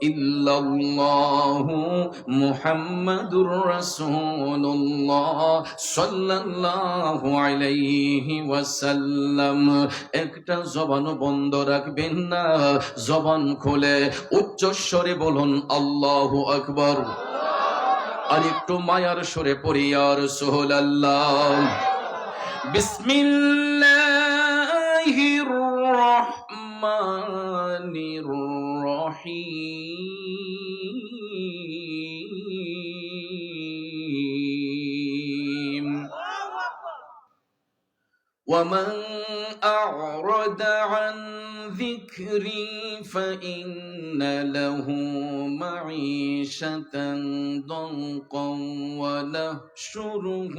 ইল্লাল্লাহু মুহাম্মাদুর রাসূলুল্লাহ সাল্লাল্লাহু আলাইহি ওয়াসাল্লাম। একটা জবান বন্ধ রাখবেন না, জবান খুলে উচ্চস্বরে বলুন আল্লাহু আকবার। আর একটু মায়ার সুরে পড়ি ইয়া রাসূলুল্লাহ। বিসমিল্লাহির রহমানির রহিম। ومن أعرض عن ذكري فإن له معيشة ضنكا ونحشره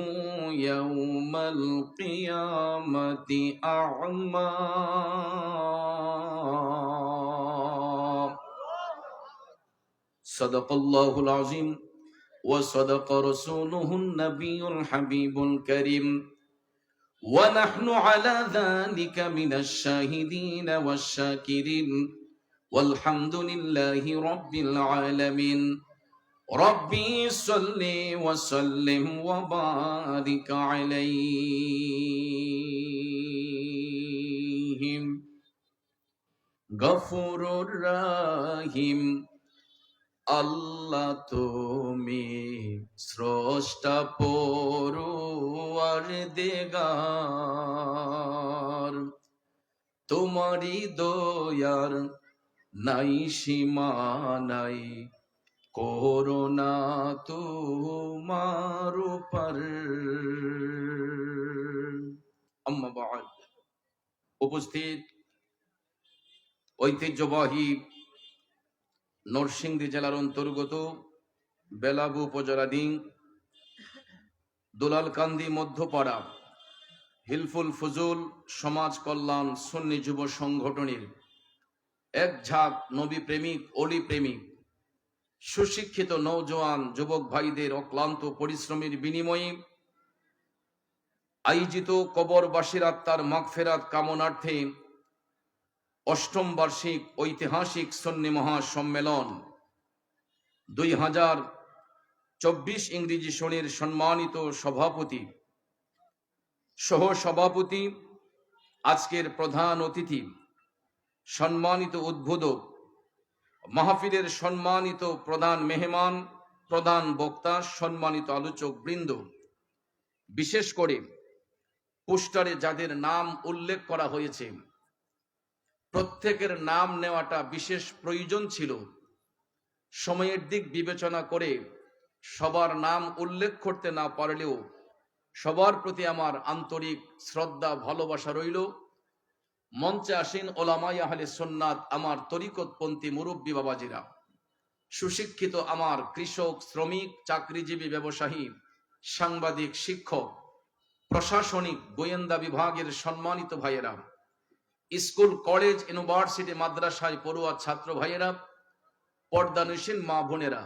يوم القيامة أعمى صدق الله العظيم وصدق رسوله النبي الحبيب الكريم ونحن على ذلك من الشاهدين والشاكرين والحمد لله رب العالمين ربي صل وسلم وبارك عليهم غفور رحيم আল্লাহ তুমি স্রষ্টা পরওয়ারদিগার, তোমারই দয়ার নাই সীমা নাই, করুণা তোমার উপর। আম্মা বা'দ। উপস্থিত ঐতিহ্যবাহী নরসিংদী জেলার অন্তর্গত বেলাবু উপজেলাধীন দুলালকান্দি মধ্যপাড়া হিলফুল ফুজুল সমাজ কল্যাণ সুন্নি যুব সংগঠনের এক ঝাঁক নবী প্রেমিক, অলি প্রেমিক, সুশিক্ষিত নওজোয়ান যুবক ভাইদের অক্লান্ত পরিশ্রমের বিনিময়ে আয়োজিত কবরবাসীর আত্মার মাগফিরাত কামনার্থে অষ্টম বার্ষিক ঐতিহাসিক সুন্নি মহাসম্মেলন 2024 ইংরেজি সনের সম্মানিত সভাপতি, সহ সভাপতি, আজকের প্রধান অতিথি, সম্মানিত উদ্বোধক, মাহফিলের সম্মানিত প্রধান মেহমান, প্রধান বক্তা, সম্মানিত আলোচক বৃন্দ, বিশেষ করে পোস্টারে যাদের নাম উল্লেখ করা হয়েছে প্রত্যেকের নাম নেওয়াটা বিশেষ প্রয়োজন ছিল। সময়ের দিক বিবেচনা করে সবার নাম উল্লেখ করতে না পারলেও সবার প্রতি আমার আন্তরিক শ্রদ্ধা ভালোবাসা রইল। মঞ্চে আসেন ওলামায়ে আহলে সুন্নাত, আমার তরিকতপন্থী মুরব্বী বাবাজিরা, সুশিক্ষিত আমার কৃষক, শ্রমিক, চাকরিজীবী, ব্যবসায়ী, সাংবাদিক, শিক্ষক, প্রশাসনিক, গোয়েন্দা বিভাগের সম্মানিত ভাইয়েরা, স্কুল, কলেজ, ইউনিভার্সিটি, মাদ্রাসায় পড়ুয়া ছাত্র ভাইয়েরা, পর্দানশীল মা বোনেরা,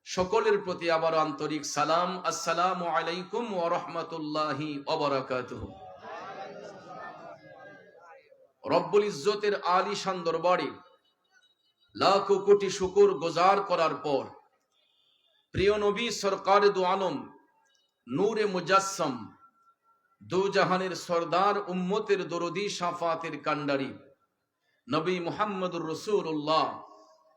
সকলের প্রতি আবার আন্তরিক সালাম। আসসালামু আলাইকুম ওয়া রাহমাতুল্লাহি ওয়া বারাকাতুহু। রব্বুল ইজ্জতের আলিশান দরবারে লাখো কোটি শুকর গুজার করার পর প্রিয় নবী সরকারে দু আলম, নূরে মুজাসসাম, দু জাহানের সরদার, উম্মতের দরদি, শাফাতের কান্ডারি নবী মুহাম্মদুর রাসূলুল্লাহ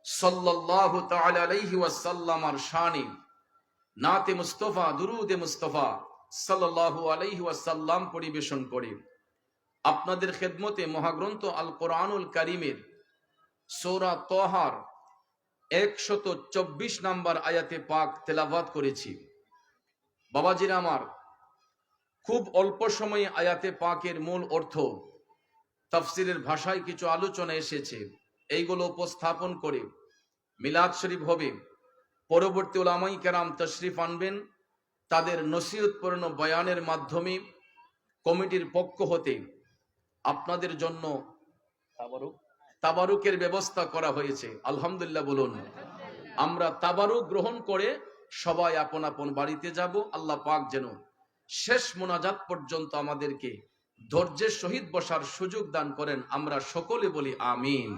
সাল্লাল্লাহু তাআলা আলাইহি ওয়াসাল্লামের শানে নাতে মুস্তাফা, দুরুদে মুস্তাফা সাল্লাল্লাহু আলাইহি ওয়াসাল্লাম পরিবেশন করে আপনাদের খেদমতে মহাগ্রন্থ আল কোরআনুল কারীমের সূরা তাহার 124 নম্বর আয়াতে পাক তেলাওয়াত করেছি। বাবাজিরা আমার, খুব অল্প সময়ে আয়াতে পাকের মূল অর্থ, তাফসিরের ভাষায় কিছু আলোচনা এসেছে, এইগুলো উপস্থাপন করে মিলাদ শরীফ হবে। পরবর্তী উলামায়ে কেরাম তশরিফ আনবেন, তাদের নসিহতপূর্ণ বয়ানের মাধ্যমে কমিটির পক্ষ হতে আপনাদের জন্য তাবারুকের ব্যবস্থা করা হয়েছে। আলহামদুলিল্লাহ বলুন। আমরা তাবারুক গ্রহণ করে সবাই আপন আপন বাড়িতে যাব। আল্লাহ পাক যেন শেষ মোনাজাত পর্যন্ত আমাদেরকে ধৈর্যের সহিত বসার সুযোগ দান করেন। আমরা সকলে বলি আমিন।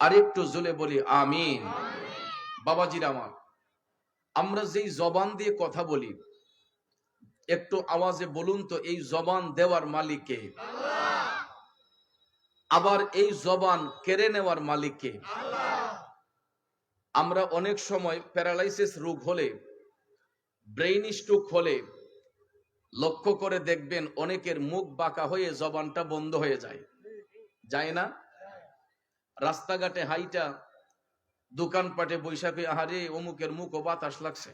আর একটু জোরে বলি আমিন। বাবাজির আমার, আমরা যেই জবান দিয়ে কথা বলি, একটু আওয়াজে বলুন তো এই জবান দেওয়ার মালিক কে? আবার এই জবান কেড়ে নেওয়ার মালিক কে? আমরা অনেক সময় প্যারালাইসিস রোগ হলে, ব্রেইন স্ট্রোক হলে লক্ষ্য করে দেখবেন অনেকের মুখ বাঁকা হয়ে জবানটা বন্ধ হয়ে যায়, যায় না? রাস্তাঘাটে হাইটা দোকানপাটে বৈশাখী, আহারে অমুকের মুখ ও বাতাস লাগছে,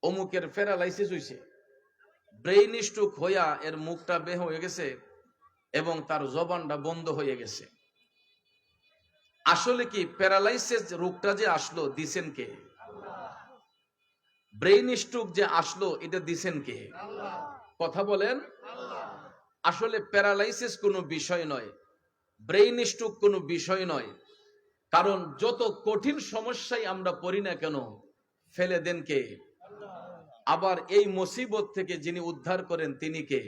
অমুকের প্যারালাইসিস হইছে, ব্রেইন স্ট্রোক হইয়া এর মুখটা বের হয়ে গেছে এবং তার জবানটা বন্ধ হয়ে গেছে। আসলে কি প্যারালাইসিস রোগটা যে আসলো দিছেন কে? ব্রেইন স্ট্রোক যে আসলো এটা দিছেন কে? কথা বলেন। আসলে প্যারালাইসিস কোনো বিষয় নয়, ব্রেইন স্ট্রোক কোনো বিষয় নয়। কারণ যত কঠিন সমস্যায় আমরা পড়ি না কেন, ফেলে দেন কে? আবার এই মুসিবত থেকে যিনি উদ্ধার করেন তিনি কে?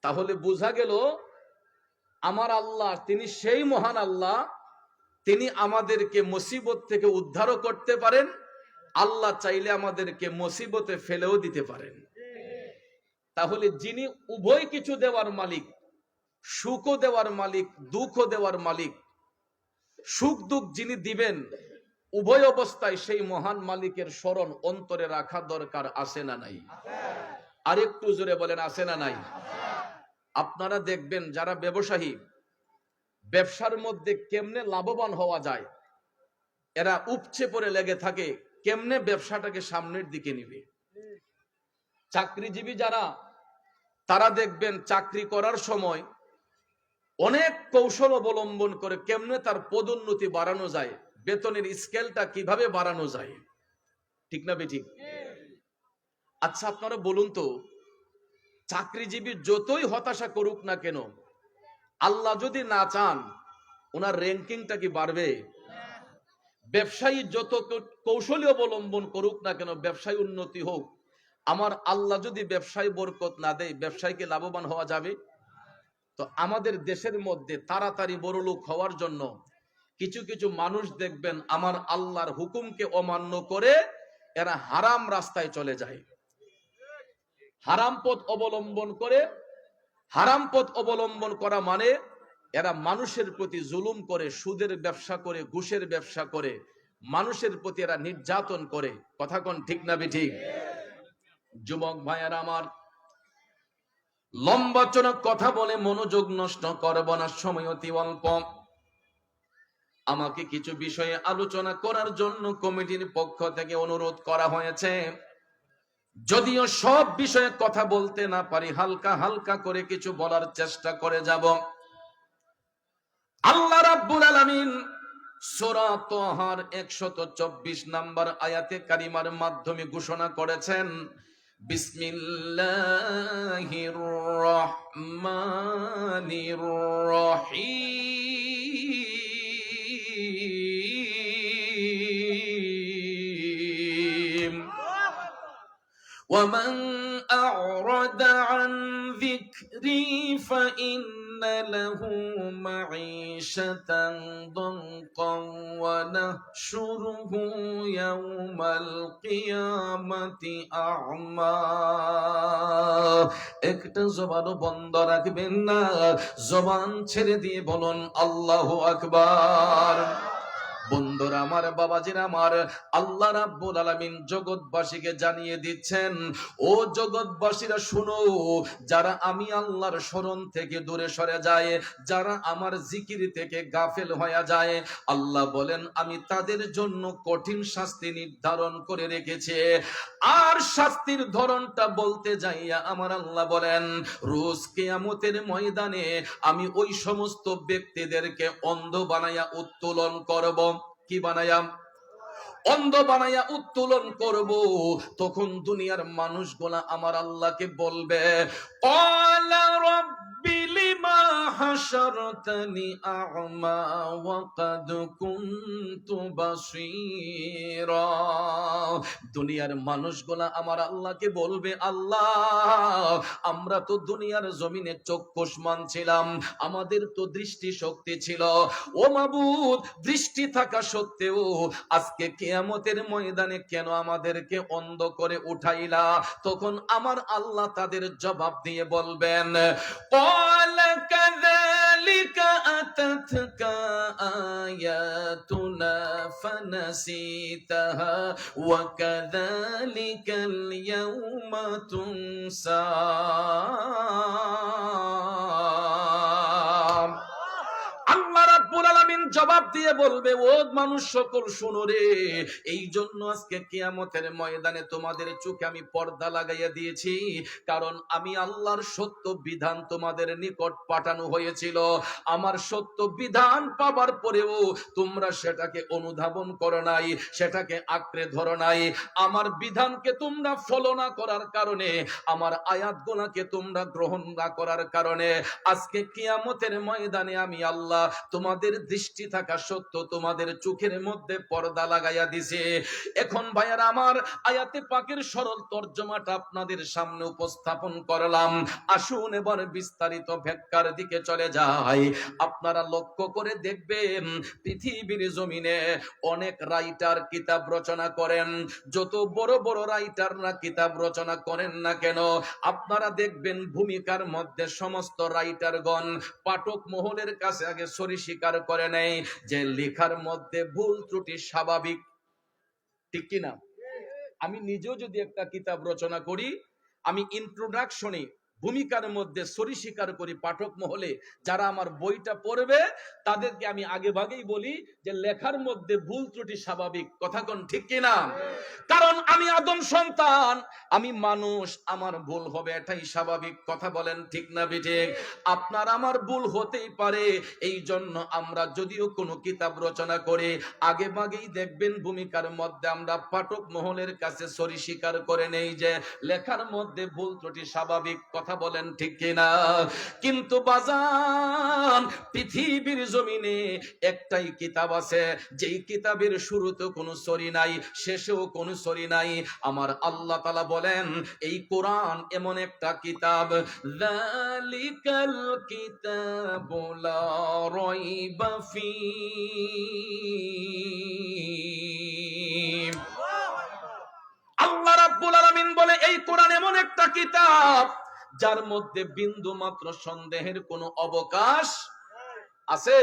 তাহলে বোঝা গেল আমার আল্লাহ তিনি সেই মহান আল্লাহ, তিনি আমাদেরকে মুসিবত থেকে উদ্ধারও করতে পারেন, আল্লাহ চাইলে আমাদেরকে মুসিবতে ফেলেও দিতে পারেন। তাহলে যিনি উভয় কিছু দেওয়ার মালিক, সুখও দেওয়ার মালিক, দুঃখও দেওয়ার মালিক, সুখ দুঃখ যিনি দিবেন উভয় অবস্থায় সেই মহান মালিকের স্মরণ অন্তরে রাখা দরকার, আছে না নাই? আর একটু জোরে বলেন আছে না নাই? আপনারা দেখবেন যারা ব্যবসায়ী, ব্যবসার মধ্যে কেমনে লাভবান হওয়া যায় এরা উপচে পড়ে লেগে থাকে, কেমনে ব্যবসাটাকে সামনের দিকে নিবে। চাকরিজীবী যারা, তারা দেখবেন চাকরি করার সময় অনেক কৌশল অবলম্বন করে কেমনে তার পদোন্নতি বাড়ানো যায়, বেতনের স্কেলটা কিভাবে বাড়ানো যায়, ঠিক না বেঠিক? আচ্ছা আপনারা বলুন তো, চাকরিজীবী যতই হতাশা করুক না কেন, আল্লাহ যদি না চান ওনার র্যাঙ্কিংটা কি বাড়বে? ব্যবসায়ী যত কৌশলী অবলম্বন করুক না কেন, ব্যবসায় উন্নতি হোক, আমার আল্লাহ যদি ব্যবসায় বরকত না দেয়, ব্যবসায়ীকে লাভবান হওয়া যাবে? তো আমাদের দেশের মধ্যে তাড়াতাড়ি বড়লোক হওয়ার জন্য কিছু কিছু মানুষ দেখবেন আমার আল্লাহর হুকুমকে অমান্য করে এরা হারাম রাস্তায় চলে যায়, হারাম পথ অবলম্বন করে। হারাম পথ অবলম্বন করা মানে এরা মানুষের প্রতি জুলুম করে, সুদের ব্যবসা করে, ঘুষের ব্যবসা করে, মানুষের প্রতি এরা নির্যাতন করে। কথা কোন ঠিক না বেঠিক? যুবক ভাইয়েরা আমার, লম্বা চড়া কথা বলে মনোযোগ নষ্ট করব না, সময় অতি অল্প। আমাকে কিছু বিষয়ে আলোচনা করার জন্য কমিটির পক্ষ থেকে অনুরোধ করা হয়েছে। যদিও সব বিষয়ে কথা বলতে না পারি, হালকা হালকা করে কিছু বলার চেষ্টা করে যাব। আল্লাহ রাব্বুল আলামিন সূরা তাহার 124 নম্বর আয়াতে কারিমার মাধ্যমে ঘোষণা করেছেন, বিসমিল্লাহির রহমানির রহিম। ومن أعرض عن ذكري فإن له معيشة ضنكا ونحشره يوم القيامة أعمى। একটা জবানও বন্ধ রাখবেন না, জবান ছেড়ে দিয়ে বলুন আল্লাহু আকবার। বন্ধুরা আমার, বাবাজিরা আমার, আল্লাহ রাব্বুল আলামিন জগৎবাসীকে জানিয়ে দিচ্ছেন, ও জগৎবাসীরা শুনো, যারা আমি আল্লাহর স্মরণ থেকে দূরে সরে যায়, যারা আমার জিকির থেকে গাফেল হয়ে যায়, আল্লাহ বলেন আমি তাদের জন্য কঠিন শাস্তি নির্ধারণ করে রেখেছি। আর শাস্তির ধরনটা বলতে যাইয়া আমার আল্লাহ বলেন, রোজ কিয়ামতের ময়দানে আমি ওই সমস্ত ব্যক্তিদেরকে অন্ধ বানাইয়া উত্তোলন করব। কি বানাইয়া? অন্ধ বানাইয়া উত্তোলন করব। তখন দুনিয়ার মানুষগুলা আমার আল্লাহকে বলবে, ক্বালা রাব্বি লিমা হাশারতানি আ'মা ওয়া ক্বাদ কুনতু বাসীরা। দুনিয়ার মানুষগুলা আমার আল্লাহকে বলবে, আল্লাহ আমরা তো দুনিয়ার জমিনে চক্ষুষ্মান ছিলাম, আমাদের তো দৃষ্টি শক্তি ছিল, ও মাবুদ দৃষ্টি থাকা সত্ত্বেও আজকে কিয়ামতের ময়দানে কেন আমাদেরকে অন্ধ করে উঠাইলা? তখন আমার আল্লাহ তাদের জবাব দিয়ে বলবেন, ক্বালা কাযালিকা আতাতকা আয়াতুনা ফানাসিতাহা ওয়া কাযালিকাল ইয়াওমা তুনসা। আল্লাহ রাব্বুল আলামিন জবাব দিয়ে বলবে, ও মানুষ সকল শুনো রে, এই জন্য আজকে কিয়ামতের ময়দানে তোমাদের চোখে আমি পর্দা লাগাইয়া দিয়েছি, কারণ আমি আল্লাহর সত্য বিধান তোমাদের নিকট পাঠানো হয়েছিল। আমার সত্য বিধান পাবার পরেও তোমরা সেটাকে অনুধাবন করো নাই, সেটাকে আঁকড়ে ধরো নাই। আমার বিধানকে তোমরা ফলো না করার কারণে, আমার আয়াতগুলোকে তোমরা গ্রহণ না করার কারণে আজকে কিয়ামতের ময়দানে আমি আল্লাহ তোমাদের দৃষ্টি থাকা সত্য তোমাদের চোখের মধ্যে পর্দা লাগাইয়া দিছে। এখন ভাইয়ারা আমার, আয়াতে পাকের সরল তর্জমাটা আপনাদের সামনে উপস্থাপন করলাম। আসুন এবার বিস্তারিত ব্যাখ্যার দিকে চলে যাই। আপনারা লক্ষ্য করে দেখবেন পৃথিবীর জমিনে অনেক রাইটার কিতাব রচনা করেন। যত বড় বড় রাইটাররা কিতাব রচনা করেন না কেন, আপনারা দেখবেন ভূমিকার মধ্যে সমস্ত রাইটারগণ পাঠক মহলের কাছে আগে সরি স্বীকার করে নেয় যে লেখার মধ্যে ভুল ত্রুটি স্বাভাবিক, ঠিক কিনা? আমি নিজেও যদি একটা কিতাব রচনা করি, আমি ইন্ট্রোডাকশনে ভূমিকার মধ্যে সরি স্বীকার করি পাঠক মহলে, যারা আমার বইটা পড়বে তাদেরকে আমি আগে ভাগেই বলি যে লেখার মধ্যে ভুল ত্রুটি স্বাভাবিক। কথা কোন ঠিক কিনা? কারণ আমি আদম সন্তান, আমি মানুষ, আমার ভুল হবে এটাই স্বাভাবিক। কথা বলেন ঠিক না বেঠিক? আপনার আমার ভুল হতেই পারে। এই জন্য আমরা যদিও কোনো কিতাব রচনা করি, আগে ভাগেই দেখবেন ভূমিকার মধ্যে আমরা পাঠক মহলের কাছে সরি স্বীকার করে নেই যে লেখার মধ্যে ভুল ত্রুটি স্বাভাবিক। কথা বলেন ঠিক কিনা? কিন্তু বাজান, পৃথিবীর জমিনে একটাই কিতাব আছে, যেই কিতাবের শুরুতে কোনো সরি নাই, শেষেও কোনো সরি নাই। আমার আল্লাহ তাআলা বলেন, এই কোরআন এমন একটা কিতাব, যালিকাল কিতাবু লা রাইবা ফীহি। আল্লাহ রাব্বুল আলামিন বলে, এই কোরআন এমন একটা কিতাব যার মধ্যে বিন্দু মাত্র সন্দেহের কোনো অবকাশ আছে?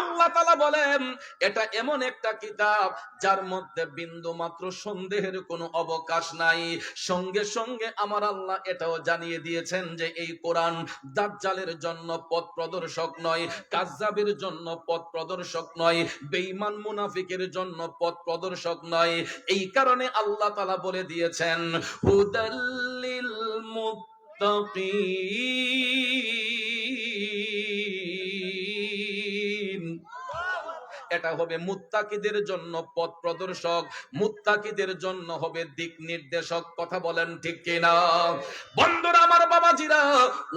আল্লাহ তাআলা বলেন এটা এমন একটা কিতাব যার মধ্যে বিন্দু মাত্র সন্দেহের কোনো অবকাশ নাই। সঙ্গে সঙ্গে আমার আল্লাহ এটাও জানিয়ে দিয়েছেন যে এই কোরআন দাজ্জালের জন্য পথ প্রদর্শক নয়, কাযযাবের জন্য পথ প্রদর্শক নয়, বেঈমান মুনাফিকের জন্য পথ প্রদর্শক নয়। এই কারণে আল্লাহ তাআলা বলে দিয়েছেন, হুদাল্লিল মুত্তাকিন। এটা হবে মুত্তাকিদের জন্য পথ প্রদর্শক, মুত্তাকিদের জন্য হবে দিক নির্দেশক। কথা বলেন ঠিক কিনা? বন্ধুরা আমার, বাবাজিরা,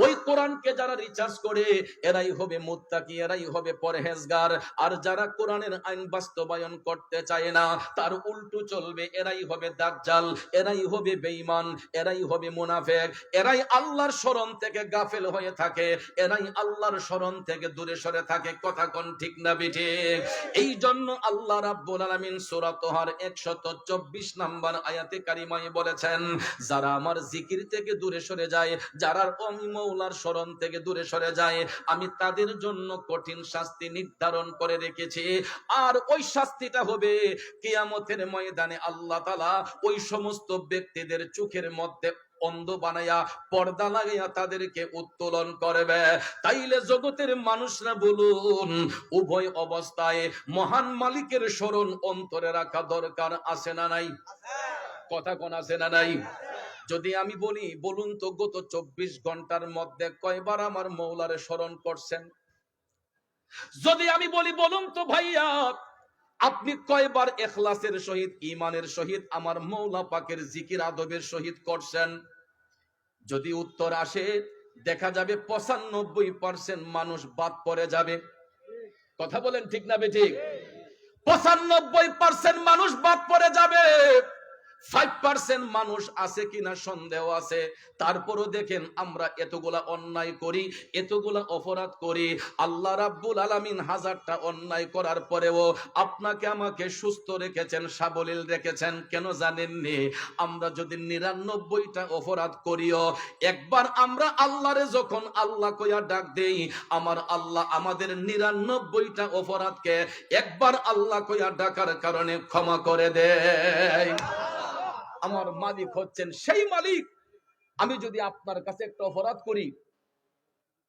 ওই কোরআনকে যারা রিসার্চ করে এরাই হবে মুত্তাকি, এরাই হবে পরহেজগার। আর যারা কোরআনের আইন বাস্তবায়ন করতে চায় না, তার উল্টো চলবে, এরাই হবে দাজ্জাল, এরাই হবে বেঈমান, এরাই হবে মুনাফিক, এরাই আল্লাহর শরণ থেকে গাফেল হয়ে থাকে, এরাই আল্লাহর শরণ থেকে দূরে সরে থাকে। কথা কোন ঠিক না বেঠিক? এই জন্য আল্লাহ রাব্বুল আলামিন সূরা তাহার 124 নম্বর আয়াতে কারিমায় বলেছেন, যারা আমার জিকির থেকে দূরে সরে যায়, যারা আমি মওলার শরণ থেকে দূরে সরে যায়, আমি তাদের জন্য কঠিন শাস্তি নির্ধারণ করে রেখেছি। আর ওই শাস্তিটা হবে কিয়ামতের ময়দানে আল্লাহ তাআলা ওই সমস্ত ব্যক্তিদের চোখের মধ্যে অন্ধ বানাইয়া পর্দা লাগাইয়া তাদেরকে উত্তোলন করবে। তাইলে জগতের মানুষরা বলুন, উভয় অবস্থায় মহান মালিকের স্মরণ অন্তরে রাখা দরকার আছে না নাই? কথা কোন আছে না নাই? যদি আমি বলি, বলুন তো গত 24 ঘন্টার মধ্যে কয়বার আমার মওলারে স্মরণ করছেন? যদি আমি বলি, বলুন তো ভাইয়া, আপনি কয়বার ইখলাসের সহিত, ঈমানের সহিত আমার মওলা পাকের জিকির আদবের সহিত করছেন? যদি উত্তর আসে দেখা যাবে 95% মানুষ বাদ পড়ে যাবে। কথা বলেন ঠিক না বেঠিক? 95% মানুষ বাদ পড়ে যাবে। 5% মানুষ আছে কিনা সন্দেহ আছে। তারপরও দেখেন আমরা এতগুলা অন্যায় করি, এতগুলা অপরাধ করি। আল্লাহ রাব্বুল আলামিন হাজারটা অন্যায় করার পরেও আপনাকে আমাকে সুস্থ রেখেছেন, সাবলীল রেখেছেন। কেন জানেননি? আমরা যদি 99টা অপরাধ করিও, একবার আমরা আল্লাহরে যখন আল্লাহ কইয়া ডাক দেই, আমার আল্লাহ আমাদের 99টা অপরাধকে একবার আল্লাহ কইয়া ডাকার কারণে ক্ষমা করে দেয়। আমার মালিক হচ্ছেন সেই মালিক। আমি যদি আপনার কাছে একটা অপরাধ করি,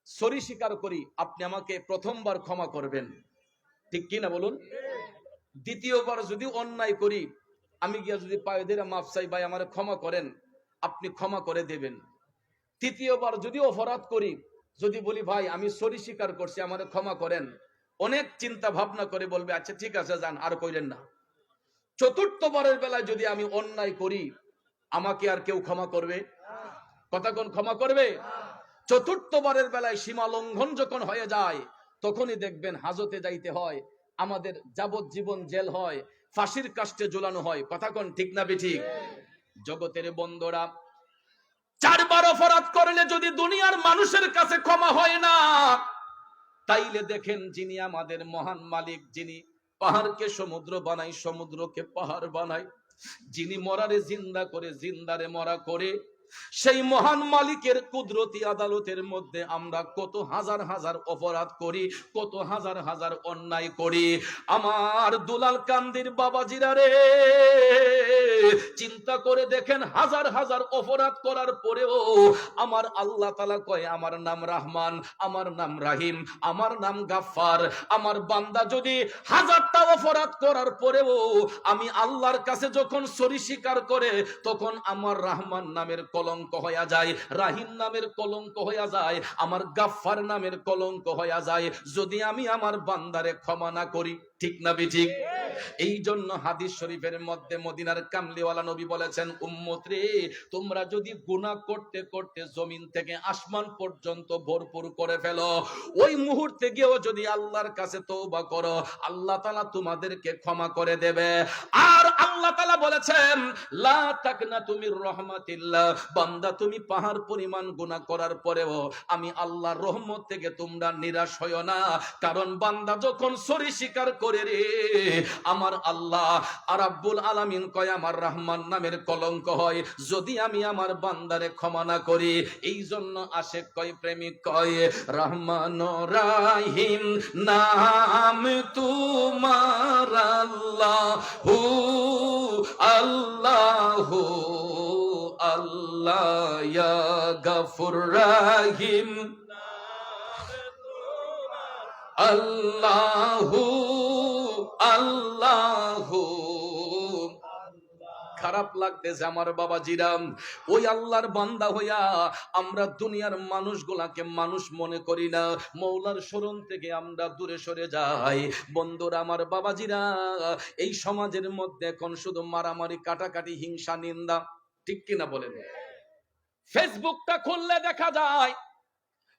সরি স্বীকার করি, আপনি আমাকে প্রথমবার ক্ষমা করবেন, ঠিক কি না বলুন? দ্বিতীয়বার যদি অন্যায় করি, আমি গিয়া যদি পায়ে ধরে মাফ চাই, ভাই আমারে ক্ষমা করেন, আপনি ক্ষমা করে দেবেন। তৃতীয়বার যদি অপরাধ করি, যদি বলি ভাই আমি সরি স্বীকার করছি, আমারে ক্ষমা করেন, অনেক চিন্তা ভাবনা করে বলবে আচ্ছা ঠিক আছে যান, আর কইলেন না। চতুর্থবারের বেলায় যদি আমি অন্যায় করি, আমাকে আর কেউ ক্ষমা করবে? কথা কোন ক্ষমা করবে? চতুর্থবারের বেলায় সীমা লঙ্ঘন যখন হয়ে যায়, তখনই দেখবেন হাজতে যাইতে হয়, আমাদের যাবজ্জীবন জেল হয়, ফাঁসির কাস্টে ঝুলানো হয়। কথা কোন ঠিক না বেঠিক? জগতের বন্ধুরা, 4বার অপরাধ করলে যদি দুনিয়ার মানুষের কাছে ক্ষমা হয় না, তাইলে দেখেন যিনি আমাদের মহান মালিক, যিনি পাহাড়কে সমুদ্র বানাই, সমুদ্রকে পাহাড় বানাই, যিনি মরারে জিন্দা করে, জিন্দারে মরা করে, সেই মহান মালিকের কুদরতি আদালতের মধ্যে আমরা কত হাজার হাজার অপরাধ করি, কত হাজার হাজার অন্যায় করি। আমার দুলাল কান্দির বাবাজিরা রে, চিন্তা করে দেখেন, হাজার হাজার অপরাধ করার পরেও আমার আল্লাহ তাআলা কয় আমার নাম রহমান, আমার নাম রাহিম, আমার নাম গাফফার। আমার বান্দা যদি হাজারটা অপরাধ করার পরেও আমি আল্লাহর কাছে যখন সরি স্বীকার করে, তখন আমার রহমান নামের কলঙ্ক হয়ে যায়, রাহিম নামের কলঙ্ক হয়ে যায়, আমার গাফফার নামের কলঙ্ক হয়ে যায়, যদি আমি আমার বান্দারে ক্ষমা না করি। ঠিক না বেঠিক? এই জন্য হাদিস শরীফের মধ্যে মদিনার কামলিওয়ালা নবী বলেছেন, উম্মত রে, তোমরা যদি গুনাহ করতে করতে জমিন থেকে আসমান পর্যন্ত ভরপুর করে ফেলো, ওই মুহূর্তে গিয়েও যদি আল্লাহর কাছে তওবা করো, আল্লাহ তাআলা তোমাদেরকে ক্ষমা করে দেবে। আর আল্লাহ তাআলা বলেছেন, লা তাকনাতু মির রাহমাতিল্লাহ, বান্দা তুমি পাহাড় পরিমাণ গুনাহ করার পরেও আমি আল্লাহর রহমত থেকে তোমরা নিরাশ হয়ো না। কারণ বান্দা যখন সরি স্বীকার করে রে, আমার আল্লাহ রাব্বুল আলামিন কয় আমার রহমান নামের কলঙ্ক হয় যদি আমি আমার বান্দারে ক্ষমা না করি। এই জন্য আশেক কয়, প্রেমিক কয়, রহমান রাহিম নাম তোমার আল্লাহু আল্লাহু আল্লাহ ইয়া গফুর রাহিম আল্লাহু আল্লাহু। খারাপ লাগতেছে আমার বাবাজিরা, ওই আল্লাহর বান্দা হইয়া আমরা দুনিয়ার মানুষগুলাকে মানুষ মনে করি না, মৌলার শরণ থেকে আমরা দূরে সরে যাই। বন্ধুরা আমার বাবাজিরা, এই সমাজের মধ্যে এখন শুধু মারামারি, কাটাকাটি, হিংসা, নিন্দা, ঠিক কিনা বলেন? ফেসবুকটা খুললে দেখা যায়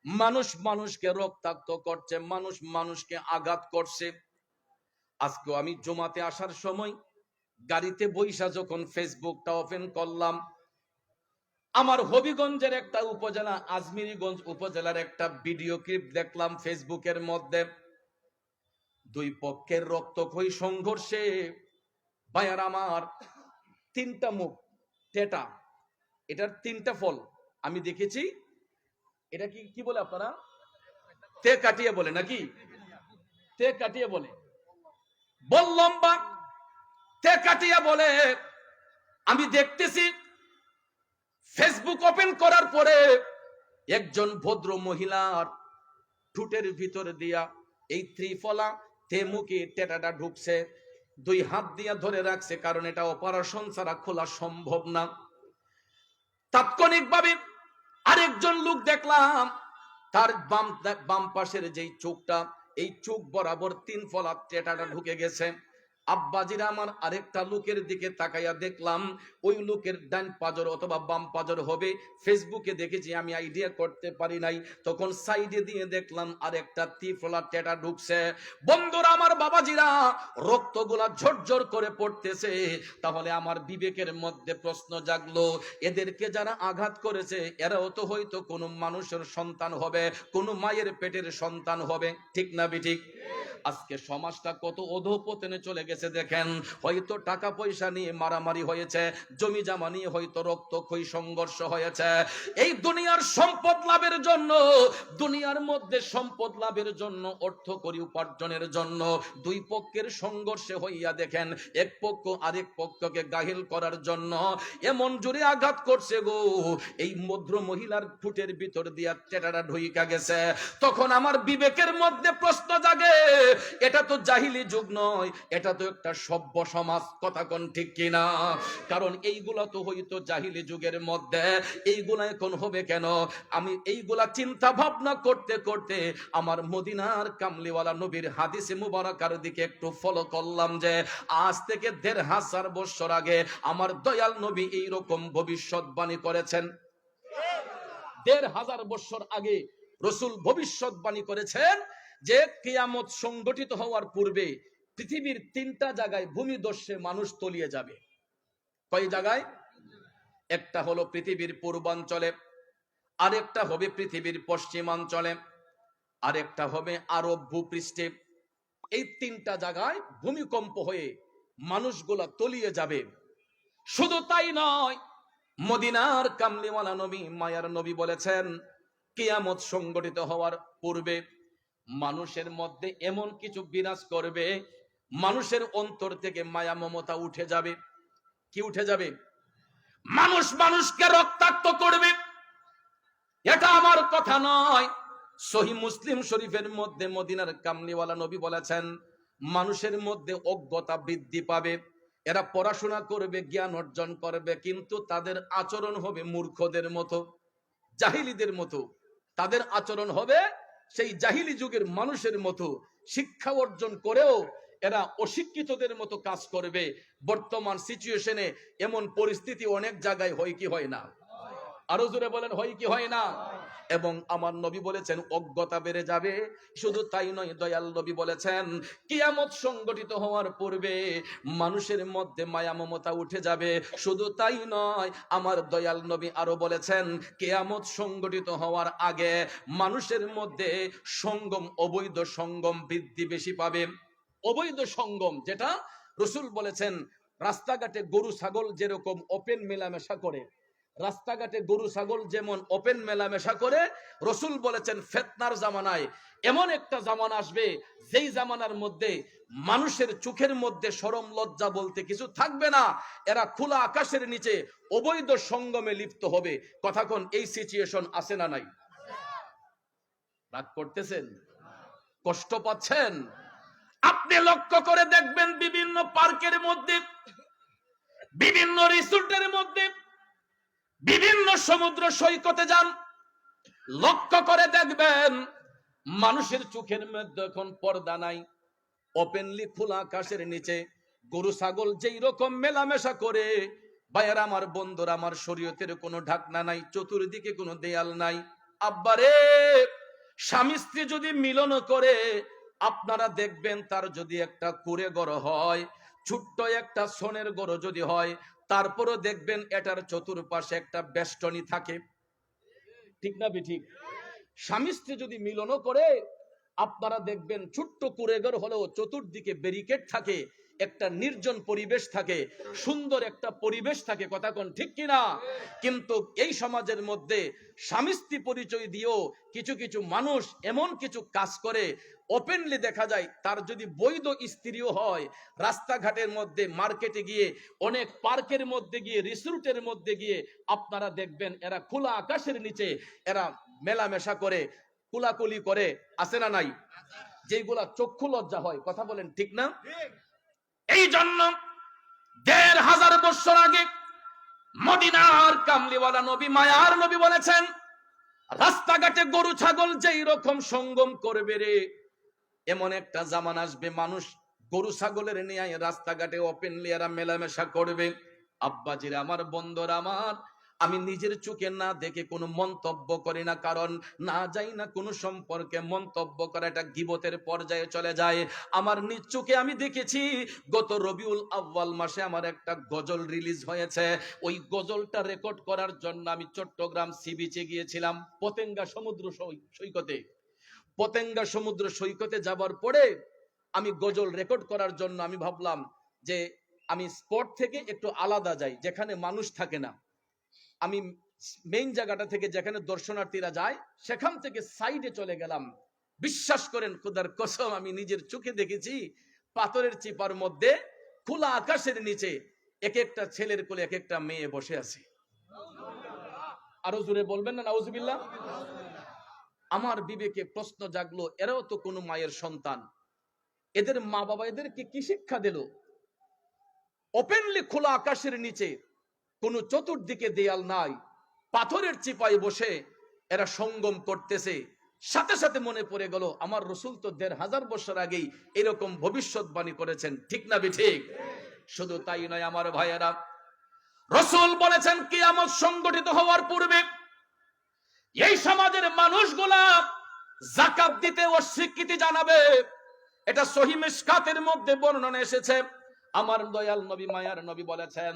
মানুষ মানুষকে রক্তাক্ত করছে, মানুষ মানুষকে আঘাত করছে। আজকে আমি জুমাতে আসার সময় গাড়িতে বইসা যখন ফেসবুকটা ওপেন করলাম, আমার হবিগঞ্জের একটা উপজেলা, আজমিরিগঞ্জ উপজেলার একটা ভিডিও ক্লিপ দেখলাম ফেসবুকের মধ্যে। দুই পক্ষের রক্তক্ষয়ী সংঘর্ষে ভাইয়ার আমার 3টা মুখ টেটা, এটার 3টা ফল আমি দেখেছি। এটা কি কি বলে আপনারা? তে কাটিয়ে বলে নাকি? তে কাটিয়ে বলে, বল লম্বা, তে কাটিয়ে বলে। আমি দেখতেছি ফেসবুক ওপেন করার পরে একজন ভদ্র মহিলার ঠোঁটের ভিতর দিয়া এই ত্রিফলা তে মুখে টেটাটা ঢুকছে, 2 হাত দিয়া ধরে রাখছে, কারণ এটা অপারেশন ছাড়া খোলা সম্ভব না। তাৎক্ষণিকভাবে আরেকজন লোক দেখলাম তার বাম পাশের যেই চোখটা, এই চোখ বরাবর 3 ফলা টেটাটা ঢুকে গেছে। আব্বাজিরা আমার আরেকটা লোকের দিকে তাকাইয়া দেখলাম, ওই লোকের ডান পাজর অথবা বাম পাজর হবে। ফেসবুকে দেখেছি, আমি আইডিয়া করতে পারি নাই। তখন সাইডে দিয়ে দেখলাম আরেকটা তীফলা টেটা ঢুকছে। বন্ধুরা আমার, বাবাজিরা, রক্তগুলা ঝরঝর করে পড়তেছে। তাহলে আমার বিবেকের মধ্যে প্রশ্ন জাগলো, এদেরকে যারা আঘাত করেছে এরাও তো হয়তো কোনো মানুষের সন্তান হবে, কোনো মায়ের পেটের সন্তান হবে। ঠিক না বেঠিক? আজকে সমাজটা কত অধঃপতনে চলে গেছে দেখেন। হয়তো টাকা পয়সা নিয়ে মারামারি হয়েছে, জমি জামা নিয়ে হয়তো রক্তক্ষয়ী সংঘর্ষ হয়েছে। এই দুনিয়ার সম্পদ লাভের জন্য, দুনিয়ার মধ্যে সম্পদ লাভের জন্য, অর্থ করি উপার্জনের জন্য দুই পক্ষের সংঘর্ষে হইয়া দেখেন এক পক্ষ আরেক পক্ষকে গাহিল করার জন্য এমন জোরে আঘাত করছে গো, এই ভদ্র মহিলার ঠোঁটের ভিতর দিয়া টেটাটা ঢুইকা গেছে। তখন আমার বিবেকের মধ্যে প্রশ্ন জাগে, এটা তো জাহিলি যুগ নয়, এটা তো একটা সভ্য সমাজ। কথা কোন ঠিক কিনা? কারণ এইগুলা তো হইতো জাহিলি যুগের মধ্যে, এইগুলা এখন হবে কেন? আমি এইগুলা চিন্তা ভাবনা করতে করতে আমার মদিনার কামলিওয়ালা নবীর হাদিসে মুবারাকার দিকে একটু ফলো করলাম যে আজ থেকে ১৫০০ বছর আগে আমার দয়াল নবী এইরকম ভবিষ্যৎবাণী করেছেন। ১৫০০ বছর আগে রাসূল ভবিষ্যৎবাণী করেছেন যে কিয়ামত সংগঠিত হওয়ার পূর্বে পৃথিবীর ৩টা জায়গায় ভূমিধসে মানুষ তলিয়ে যাবে। কয় জায়গায়? একটা হলো পৃথিবীর পূর্বাঞ্চলে, আরেকটা হবে পৃথিবীর পশ্চিমাঞ্চলে, আরেকটা হবে আরব ভূপৃষ্ঠে। এই ৩টা জায়গায় ভূমিকম্প হয়ে মানুষগুলা তলিয়ে যাবে। শুধু তাই নয়, মদিনার কামলিওয়ালা নবী, মায়ার নবী বলেছেন কিয়ামত সংগঠিত হওয়ার পূর্বে মানুষের মধ্যে এমন কিছু বিরাজ করবে, মানুষের অন্তর থেকে মায়া মমতা উঠে যাবে। কি উঠে যাবে? মানুষ মানুষকে রক্তাক্ত করবে। এটা আমার কথা নয়, সহিহ মুসলিম শরীফের মধ্যে মদিনার কামলিওয়ালা নবী বলেছেন মানুষের মধ্যে অজ্ঞতা বৃদ্ধি পাবে। এরা পড়াশোনা করবে, জ্ঞান অর্জন করবে, কিন্তু তাদের আচরণ হবে মূর্খদের মতো, জাহিলিদের মতো। তাদের আচরণ হবে সেই জাহিলি যুগের মানুষের মতো। শিক্ষা অর্জন করেও এরা অশিক্ষিতদের মতো কাজ করবে। বর্তমান সিচুয়েশনে এমন পরিস্থিতি অনেক জায়গায় হয় কি হয় না? আরো জোরে বলেন, হয় কি হয় না? এবং আমার নবী বলেছেন অজ্ঞতা বেড়ে যাবে। শুধু তাই নয়, দয়াল নবী বলেছেন কিয়ামত সংগঠিত হওয়ার পূর্বে মানুষের মধ্যে মায়া মমতা উঠে যাবে। শুধু তাই নয়, আমার দয়াল নবী আরো বলেছেন কিয়ামত সংগঠিত হওয়ার আগে মানুষের মধ্যে সঙ্গম, অবৈধ সঙ্গম বৃদ্ধি বেশি পাবে। অবৈধ সঙ্গম, যেটা রাসূল বলেছেন রাস্তাঘাটে গরু ছাগল যেরকম ওপেন মেলামেশা করে, রাস্তাঘাটে গরু ছাগল যেমন ওপেন মেলামেশা করে, রাসূল বলেছেন ফিতনার জামানায় এমন একটা জামানা আসবে যেই জামানার মধ্যে মানুষের চোখের মধ্যে শরম লজ্জা বলতে কিছু থাকবে না। এরা খোলা আকাশের নিচে অবৈধ সঙ্গমে লিপ্ত হবে। কথা কোন এই সিচুয়েশন আছে না নাই? রাগ করতেছেন? কষ্ট পাচ্ছেন? আপনি লক্ষ্য করে দেখবেন বিভিন্ন পার্কের মধ্যে, বিভিন্ন রিসোর্টের মধ্যে, বিভিন্ন সমুদ্র সৈকতে যান, লক্ষ্য করে দেখবেন মানুষের চোখের মধ্যে এখন পর্দা নাই। ওপেনলি খোলা আকাশের নিচে গরু ছাগল যেই রকম মেলামেশা করে, ভাইয়েরা আমার, বন্ধুরা আমার, শরীয়তের কোনো ঢাকনা নাই, চতুর্দিকে কোনো দেয়াল নাই। আব্বারে, স্বামী স্ত্রী যদি মিলন করে আপনারা দেখবেন তার যদি একটা কুড়ে গড় হয়, ছোট্ট একটা সোনের গড় যদি হয়, তারপরও দেখবেন এটার চতুর্পাশে একটা বেষ্টনী থাকে। ঠিক না বেঠিক? স্বামী স্ত্রী যদি মিলনও করে আপনারা দেখবেন ছোট্ট কুড়েঘর হলেও চতুর্দিকে ব্যারিকেড থাকে, একটা নির্জন পরিবেশ থাকে, সুন্দর একটা পরিবেশ থাকে। কথা কোন ঠিক কিনা? কিন্তু এই সমাজের মধ্যে স্বামী স্ত্রী পরিচয় দিয়েও কিছু কিছু মানুষ এমন কিছু কাজ করে, ওপেনলি দেখা যায় তার যদি বৈধ স্ত্রীও হয়, রাস্তাঘাটের মধ্যে, মার্কেটে গিয়ে, অনেক পার্কের মধ্যে গিয়ে, রিসোর্টের মধ্যে গিয়ে আপনারা দেখবেন এরা খোলা আকাশের নিচে এরা মেলামেশা করে, কুলাকুলি করে। আছে না নাই? যেগুলা চক্ষু লজ্জা হয়। কথা বলেন ঠিক না? এই জন্য ১৫০০ বছর আগে মদিনার কামলিওয়ালা নবী, মায়ার নবী বলেছেন রাস্তাঘাটে গরু ছাগল যেই রকম সঙ্গম করবে রে, এমন একটা জামানা আসবে মানুষ গরু ছাগলের নিয়ে রাস্তাঘাটে ওপেনলি এরা মেলামেশা করবে। আব্বাজিরা আমার, বন্ধুরা আমার, আমি নিজের চোখে না দেখে কোনো মন্তব্য করি না, কারণ না যাই না কোনো সম্পর্কে মন্তব্য করা এটা গীবতের পর্যায়ে চলে যায়। আমার নিজ চোখে আমি দেখেছি, গত রবিউল আউয়াল মাসে আমার একটা গজল রিলিজ হয়েছে। ওই গজলটা রেকর্ড করার জন্য আমি চট্টগ্রাম সি বিচে গিয়েছিলাম, পতেঙ্গা সমুদ্র সৈকতে। পতেঙ্গা সমুদ্র সৈকতে যাবার পরে আমি গজল রেকর্ড করার জন্য আমি ভাবলাম যে আমি স্পট থেকে একটু আলাদা যাই, যেখানে মানুষ থাকে না। আমি মেইন জায়গাটা থেকে যেখানে দর্শনার্থীরা যায় সেখান থেকে সাইডে চলে গেলাম। বিশ্বাস করেন, খোদার কসম, আমি নিজের চোখে দেখেছি পাথরের চিপার মধ্যে খোলা আকাশের নিচে এক একটা ছেলের কোলে এক একটা মেয়ে বসে আছে। আরো জোরে বলবেন না নাউজুবিল্লাহ? আমার বিবেকে প্রশ্ন জাগলো, এরাও তো কোনো মায়ের সন্তান, এদের মা বাবা এদেরকে কি শিক্ষা দিল? ওপেনলি খোলা আকাশের নিচে, কোনো চতুর্দিকে দেয়াল নাই, পাথরের চিপায় বসে এরা সঙ্গম করতেছে। সাথে সাথে মনে পড়ে গেল, আমার রসুল তো ১৫০০ বছর আগেই এরকম ভবিষ্যৎবাণী করেছেন, ঠিক না ঠিক? শুধু তাই নয় আমার ভাইয়েরা, রসুল বলেছেন কিয়ামত সংগঠিত হওয়ার পূর্বে এই সমাজের মানুষগুলা যাকাত দিতে অস্বীকৃতি জানাবে। এটা সহিহ মিশকাতের মধ্যে বর্ণনা এসেছে। আমার দয়াল নবী, মায়ার নবী বলেছেন,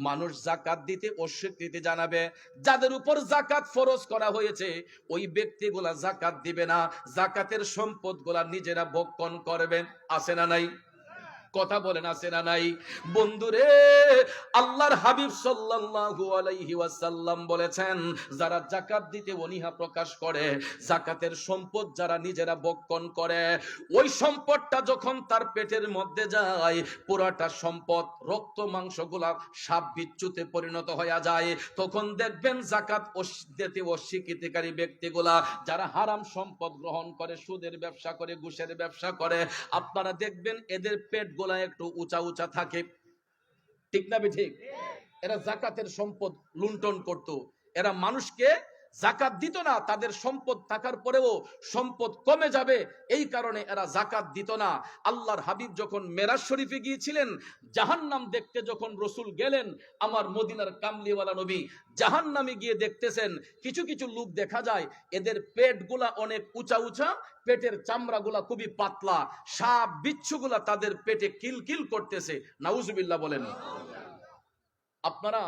মানুষ যাকাত দিতে অস্বীকৃতি জানাবে। যাদের উপর যাকাত ফরজ করা হয়েছে ওই ব্যক্তিগুলা যাকাত দিবে না, যাকাতের সম্পদগুলা নিজেরা ভক্ষণ করবে। আছে না নাই? কথা বলেন, আছে না নাই? বন্ধুরে, আল্লাহর হাবিব সাল্লাল্লাহু আলাইহি ওয়াসাল্লাম বলেছেন, যারা যাকাত দিতে অনীহা প্রকাশ করে, যাকাতের সম্পদ যারা নিজেরা ভক্ষণ করে, ওই সম্পদটা যখন তার পেটের মধ্যে যায়, পুরাটা সম্পদ রক্ত মাংসগুলা সাপ বিচ্যুতে পরিণত হয়ে যায়। তখন দেখবেন যাকাত দিতে অস্বীকৃতিকারী ব্যক্তিগুলা, যারা হারাম সম্পদ গ্রহণ করে, সুদের ব্যবসা করে, ঘুষের ব্যবসা করে, আপনারা দেখবেন এদের পেট গোলা একটু উঁচা উঁচা থাকে, ঠিক না ঠিক? এরা যাকাতের সম্পদ লুণ্ঠন করত, এরা মানুষকে যাকাত দিত না। তাদের সম্পদ থাকার পরেও সম্পদ কমে যাবে, এই কারণে এরা যাকাত দিত না। আল্লাহর হাবিব যখন মেরাজ শরীফে গিয়েছিলেন, জাহান্নাম দেখতে যখন রসুল গেলেন, আমার মদিনার কামলিওয়ালা নবী জাহান্নামে গিয়ে দেখতেছেন কিছু কিছু লোক দেখা যায় এদের পেটগুলা অনেক উঁচা উঁচা, পেটের চামড়াগুলা খুবই পাতলা, সাপ বিচ্ছুগুলা তাদের পেটে কিলকিল করতেছে। নাউজুবিল্লাহ বলেন। আপনারা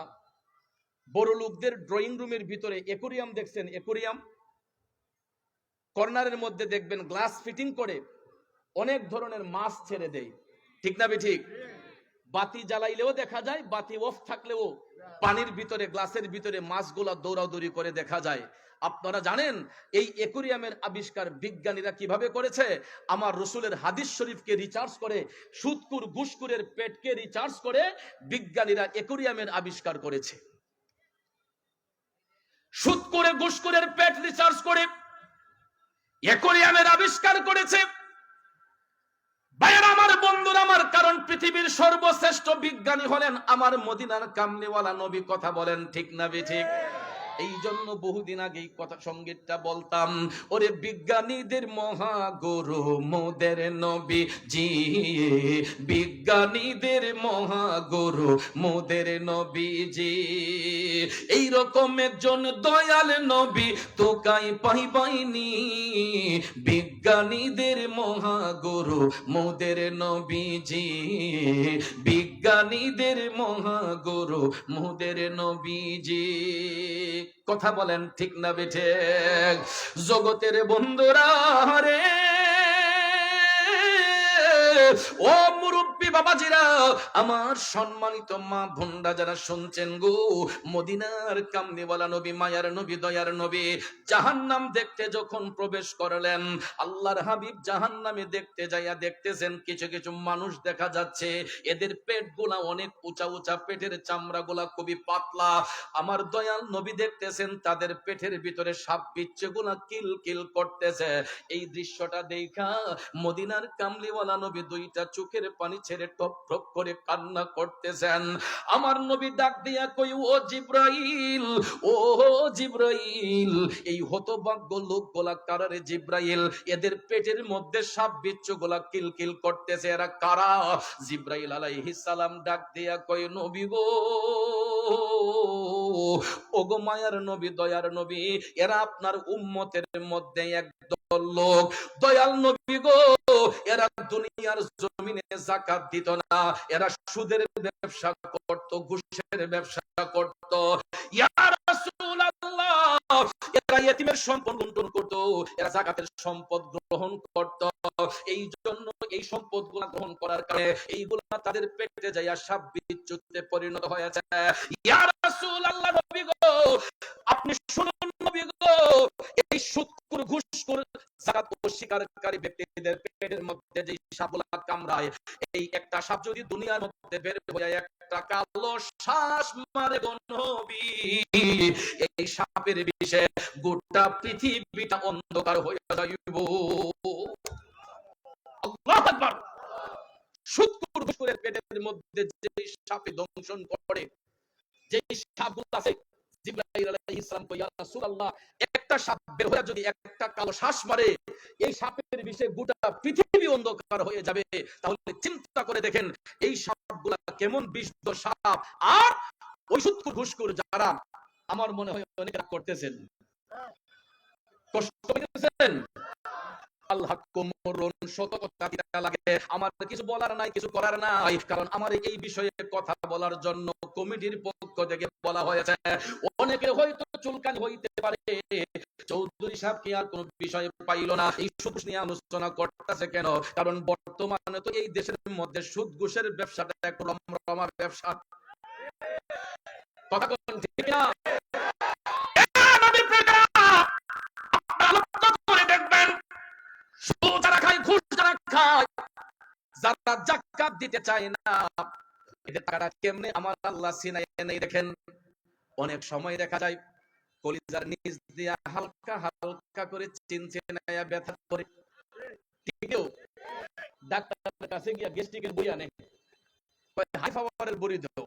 বড় লোকদের ড্রয়িং রুমের ভিতরে অ্যাকোরিয়াম দেখছেন? অ্যাকোরিয়াম কর্নারের মধ্যে দেখবেন গ্লাস ফিটিং করে অনেক ধরনের মাছ ছেড়ে দেয়, ঠিক না ঠিক? বাতি জ্বালাইলেও দেখা যায়, বাতি অফ থাকলেও পানির ভিতরে, গ্লাসের ভিতরে মাছগুলা দৌড়াদৌড়ি করে দেখা যায়। আপনারা জানেন এই অ্যাকোরিয়ামের আবিষ্কার বিজ্ঞানীরা কিভাবে করেছে? আমার রসুলের হাদিস শরীফকে রিচার্জ করে, সুদকুর ঘুষকুরের পেটকে রিচার্জ করে বিজ্ঞানীরা অ্যাকোরিয়ামের আবিষ্কার করেছে। সুদকুরে ঘুষকুরের পেট রিচার্জ করে অ্যাকোরিয়ামের আবিষ্কার করেছে। ভাইয়েরা আমার, বন্ধুরা আমার, কারণ পৃথিবীর সর্বশ্রেষ্ঠ বিজ্ঞানী হলেন আমার মদিনার কামলিওয়ালা নবী। কথা বলেন, ঠিক না ঠিক? এই জন্য বহুদিন আগেই কথা সঙ্গীতটা বলতাম, ওরে বিজ্ঞানীদের মহাগুরু মোদের নবী জি, বিজ্ঞানীদের মহাগুরু মোদের নবী জি, এইরকম একজন দয়াল নবী তো কাই পাইবাইনি, বিজ্ঞানীদের মহাগুরু মোদের নবী জি, বিজ্ঞানীদের মহাগুরু মোদের নবী জি। কথা বলেন, ঠিক না বেঠে? জগতের বন্ধুরা রে, ও মুরব্বী বাবাজিরা, আমার সম্মানিত মা বোনরা যারা শুনছেন গো, মদিনার কামলিওয়ালা নবী, মায়ার নবী, দয়ার নবী জাহান্নাম দেখতে যখন প্রবেশ করলেন, আল্লাহর হাবিব জাহান্নামে দেখতে যাইয়া দেখতেছেন কিছু কিছু মানুষ দেখা যাচ্ছে এদের পেটগুলা অনেক উঁচা উঁচা, পেটের চামড়াগুলা খুবই পাতলা। আমার দয়াল নবী দেখতেছেন তাদের পেটের ভিতরে সাপ বিচ্ছুগুলা কিল কিল করতেছে। এই দৃশ্যটা দেখা মদিনার কামলিওয়ালা নবী দুইটা চোখের পানি ছেড়ে ছেড়ে টপ টপ করে কান্না করতেছেন। আমার নবী ডাক দিয়া কই, ও জিব্রাইল, ও জিব্রাইল, এই হতভাগ্য লোকগুলা কারা রে জিব্রাইল? এদের পেটের মধ্যে সাপ বিচ্ছুগুলা কিলকিল করতেছে, এরা কারা? জিব্রাইল আলাইহিস সালাম ডাক দিয়া কই, নবী গো, ওগো মায়ার নবী, দয়ার নবী, এরা আপনার উম্মতের মধ্যে একদল লোক। দয়াল নবী গো, এরা দুনিয়ার জমিনে যাকাত দিত না, এরা সুদের ব্যবসা করত, ঘুষের ব্যবসা করত। ইয়া রাসূলুল্লাহ, এরা ইতিমের সম্পদ লুণ্ঠন করত, এরা যাকাতের সম্পদ গ্রহণ করত। এই জন্য এই সম্পদগুলো গ্রহণ করার কারণে এইগুলা তাদের পেটে যাইয়া সাপ বিচ্ছুতে পরিণত হয়েছে। ইয়া রাসূলুল্লাহ, নবী গো, আপনি শুনুন নবী গো, এই সুদখোর ঘুষখোর যাকাত অস্বীকারী ব্যক্তিদের পেটের মধ্যে যে সাপগুলা কামড়ায়, এই একটা সাপ যদি দুনিয়ার মধ্যে বের হয়ে একটা কালো শ্বাস মারে গো নবী, এই সাপের বিষে গোটা পৃথিবীটা অন্ধকার হয়ে যাইব। আল্লাহু আকবার। সুদখোর ঘুষখোরের পেটের মধ্যে যে সাপে দংশন করে, যে সাপগুলো আছে, জিবরাইল আলাইহিস সালাম কই, ইয়া রাসূলুল্লাহ, একটা সাপ বের হয়ে যদি একটা কালো শ্বাস মারে, এই সাপের বিষে গোটা পৃথিবী অন্ধকার হয়ে যাবে। তাহলে চিন্তা করে দেখেন এই সাপগুলা কেমন বিষধর সাপ। আর ওই সুদখোর ঘুষখোর যারা, আমার মনে হয় অনেক রাগ করতেছেন, কষ্ট পাইতেছেন। আল্লাহ কোমরন শত কথা দিতে লাগে, আমার কিছু বলার নাই, কিছু করার নাই, কারণ আমার এই বিষয়ে কথা বলার জন্য কমিটির পক্ষ থেকে বলা হয়েছে। অনেকে হয়তো চুলকানি হইতে পারে, চৌধুরী সাহেব কি আর কোন বিষয় পাইল না, এই সুদ নিয়ে আলোচনা করতেছে কেন? কারণ বর্তমানে তো এই দেশের মধ্যে সুদ ঘুষের ব্যবসাটা একটু রমরমা ব্যবসা। কথা কোন ঠিক না? যারা খায় ঘুষ, যারা খায়, যারা যাকাত দিতে চায় না, এদের টাকাটা কেমনে আমার আল্লাহ সিনাই নেই। দেখেন অনেক সময় দেখা যায় কলিজার নিচ দিয়া হালকা হালকা করে চিনচিনায়া ব্যথা করে, ঠিকও ডাক্তারের কাছে গিয়া গ্যাস্ট্রিকের বড়ি আনে, কয় হাই পাওয়ারের বড়ি দাও,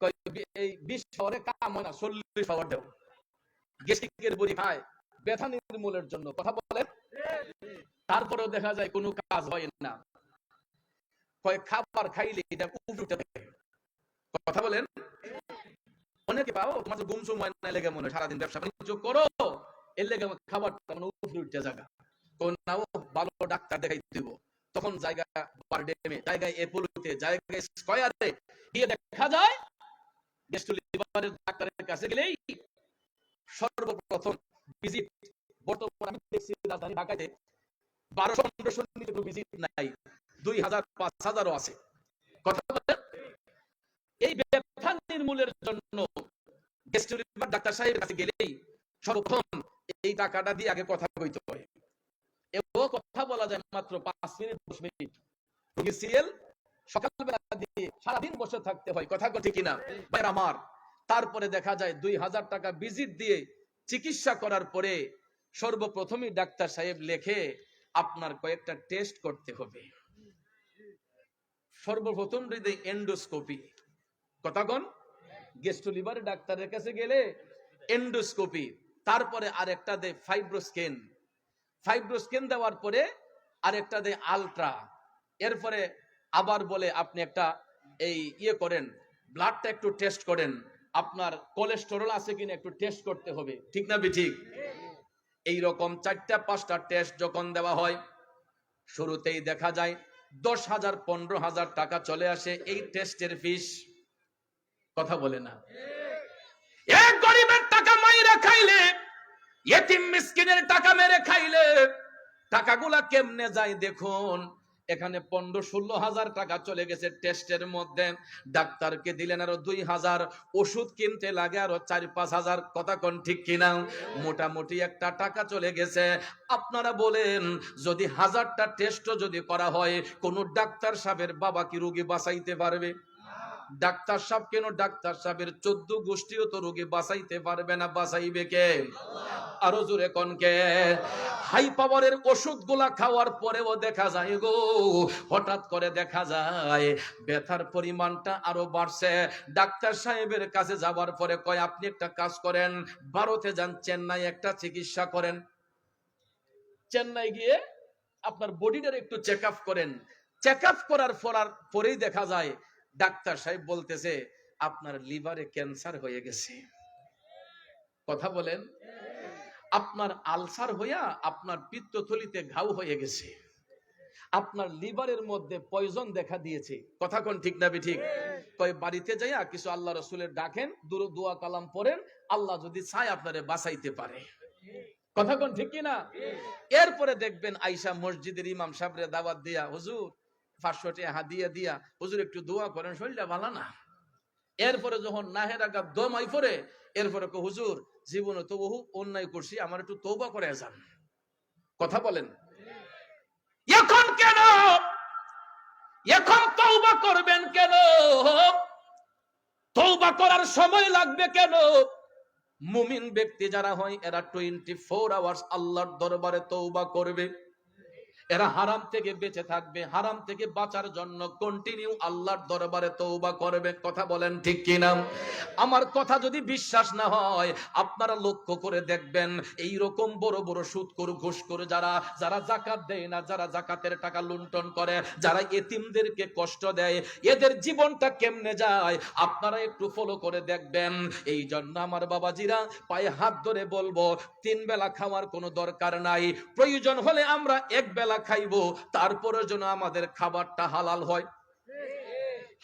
কয় এই 20 পাওয়ারে কাম হয় না, 40 পাওয়ার দাও। গ্যাস্ট্রিকের বড়ি খায় ব্যথা নির্মূলের জন্য, কথা বলেন। তারপরেও দেখা যায় কোনো কাজ হয় না, কয় খাবার খাইলে এটা উঠে থাকে, কথা বলেন। অনেকে পাও তোমার তো গুমসুম হয় না, লেগে মনে সারাদিন ব্যবসা বাণিজ্য করো, এর লেগে খাবারটা মানে উপরে উঠে জায়গা, কোন নাও ভালো ডাক্তার দেখাই দিব। তখন জায়গা বারডেমে, জায়গায় এপোলোতে, জায়গায় স্কয়ারে গিয়ে দেখা যায় গ্যাস্ট্রোলিভারের ডাক্তারের কাছে গেলেই সর্বপ্রথম ভিজিট, বর্তমানে আমি দেখছি রাজধানী ঢাকাতে 1200-1500 ভিজিট নাই, 2000-5000 আছে, কথা বলেন। এই ব্যথা নির্মূলের জন্য গ্যাস্ট্রোলিভার ডাক্তার সাহেবের কাছে গেলেই সর্বপ্রথম এই টাকাটা দিয়ে আগে কথা কইতে হয়। এবং কথা বলা যায় মাত্র 5 মিনিট 10 মিনিট, রোগী সিরিয়াল সকালবেলা দিয়ে সারাদিন বসে থাকতে হয়, কথা ঠিক কিনা ভাইরা আমার। তারপরে দেখা যায় 2000 টাকা ভিজিট দিয়ে চিকিৎসা করার পরে সর্বপ্রথমই ডাক্তার সাহেব লেখে আপনার কয়েকটা টেস্ট করতে হবে। সর্বপ্রথম হৃদয় এন্ডোস্কোপি, কথা কোন, গ্যাস্ট্রোলিভার ডাক্তারের কাছে গেলে এন্ডোস্কোপি, তারপরে আরেকটা দেয় ফাইব্রোস্ক্যান, ফাইব্রোস্ক্যান দেওয়ার পরে আরেকটা দেয় আলট্রা, এরপরে আবার বলে আপনি একটা এই করেন, ব্লাডটা একটু টেস্ট করেন, আপনার কোলেস্টেরল আছে কিনা একটু টেস্ট করতে হবে, ঠিক না ঠিক? এই রকম 4টা-5টা টেস্ট যখন দেওয়া হয়, শুরুতেই দেখা যায় 10,000-15,000 টাকা চলে আসে এই টেস্টের ফিস, কথা বলে না। এক গরিবের টাকা মাইরা খাইলে, ইতিম মিসকিনের টাকা মেরে খাইলে টাকাগুলা কেমনে যায় দেখুন। এখানে 15-16,000 টাকা চলে গেছে টেস্টের মধ্যে, ডাক্তারকে দিলেন আরো 2,000, ওষুধ কিনতে লাগে আরো 4-5,000, কথা কোন ঠিক কিনা? মোটামুটি একটা টাকা চলে গেছে। আপনারা বলেন যদি 1000টা টেস্টও যদি করা হয়, কোন ডাক্তার সাহেবের বাবা কি রোগী বাঁচাইতে পারবে? ডাক্তার সাহেব কেন? ডাক্তার সাহেবের 14 গোষ্ঠীও তো রোগী বাঁচাইতে পারবে না, বাঁচাইবে কে? আরো জোরে কোন কে? হাই পাওয়ারের ওষুধগুলা খাওয়ার পরেও দেখা যায় গো, হঠাৎ করে দেখা যায় ব্যথার পরিমাণটা আরো বাড়ছে। ডাক্তার সাহেবের কাছে যাওয়ার পরে কয়, আপনি একটা কাজ করেন, ভারতে যান, চেন্নাই একটা চিকিৎসা করেন। চেন্নাই গিয়ে আপনার বডিটার একটু চেক আপ করেন। চেক আপ করার পরেই দেখা যায় ডাক্তার সাহেব বলতেছে আপনার লিভারে ক্যান্সার হয়ে গেছে। কথা বলেন। আপনার আলসার হইয়া আপনার পিত্তথলিতে ঘাও হয়ে গেছে, আপনার লিভারের মধ্যে পয়জন দেখা দিয়েছে। কথা কোন ঠিক না ঠিক? কয় বাড়িতে যাইয়া কিছু আল্লাহ রাসূলের ডাকেন, দোয়া কালাম পড়েন, আল্লাহ যদি চায় আপনারে বাঁচাইতে পারে। কথা কোন ঠিক কি না? এরপরে দেখবেন আয়েশা মসজিদের ইমাম সাহেবরে দাওয়াত দিয়া, হুজুর 500 টাকা হাদিয়া দিয়া, হুজুর একটু দোয়া করেন, শরীরটা ভালো না। এরপরে যখন নাহের আগা দমাই পড়ে, এরপরে কো হুজুর জীবনে তো বহু অন্যায় করছি, আমার একটু তওবা করে যান। কথা বলেন। এখন কেন? এখন তওবা করবেন কেন? তওবা করার সময় লাগবে কেন? মুমিন ব্যক্তি যারা হয় এরা 24 আওয়ার্স আল্লাহর দরবারে তওবা করবে। এরা হারাম থেকে বেঁচে থাকবে, হারাম থেকে বাঁচার জন্য কন্টিনিউ আল্লাহর দরবারে তওবা করবে। কথা বলেন ঠিক কি না? আমার কথা যদি বিশ্বাস না হয় আপনারা লক্ষ্য করে দেখবেন, এই রকম বড় বড় সুদখোর ঘুষখোর যারা যাকাত দেয় না, যারা যাকাতের টাকা লুণ্ঠন করে, যারা এতিমদেরকে কষ্ট দেয়, এদের জীবনটা কেমনে যায় আপনারা একটু ফলো করে দেখবেন। এই জন্য আমার বাবাজিরা পায়ে হাত ধরে বলবো, 3 বেলা খাওয়ার কোনো দরকার নাই, প্রয়োজন হলে আমরা 1 বেলা খাইবো, তারপরে যেন আমাদের খাবারটা হালাল হয়।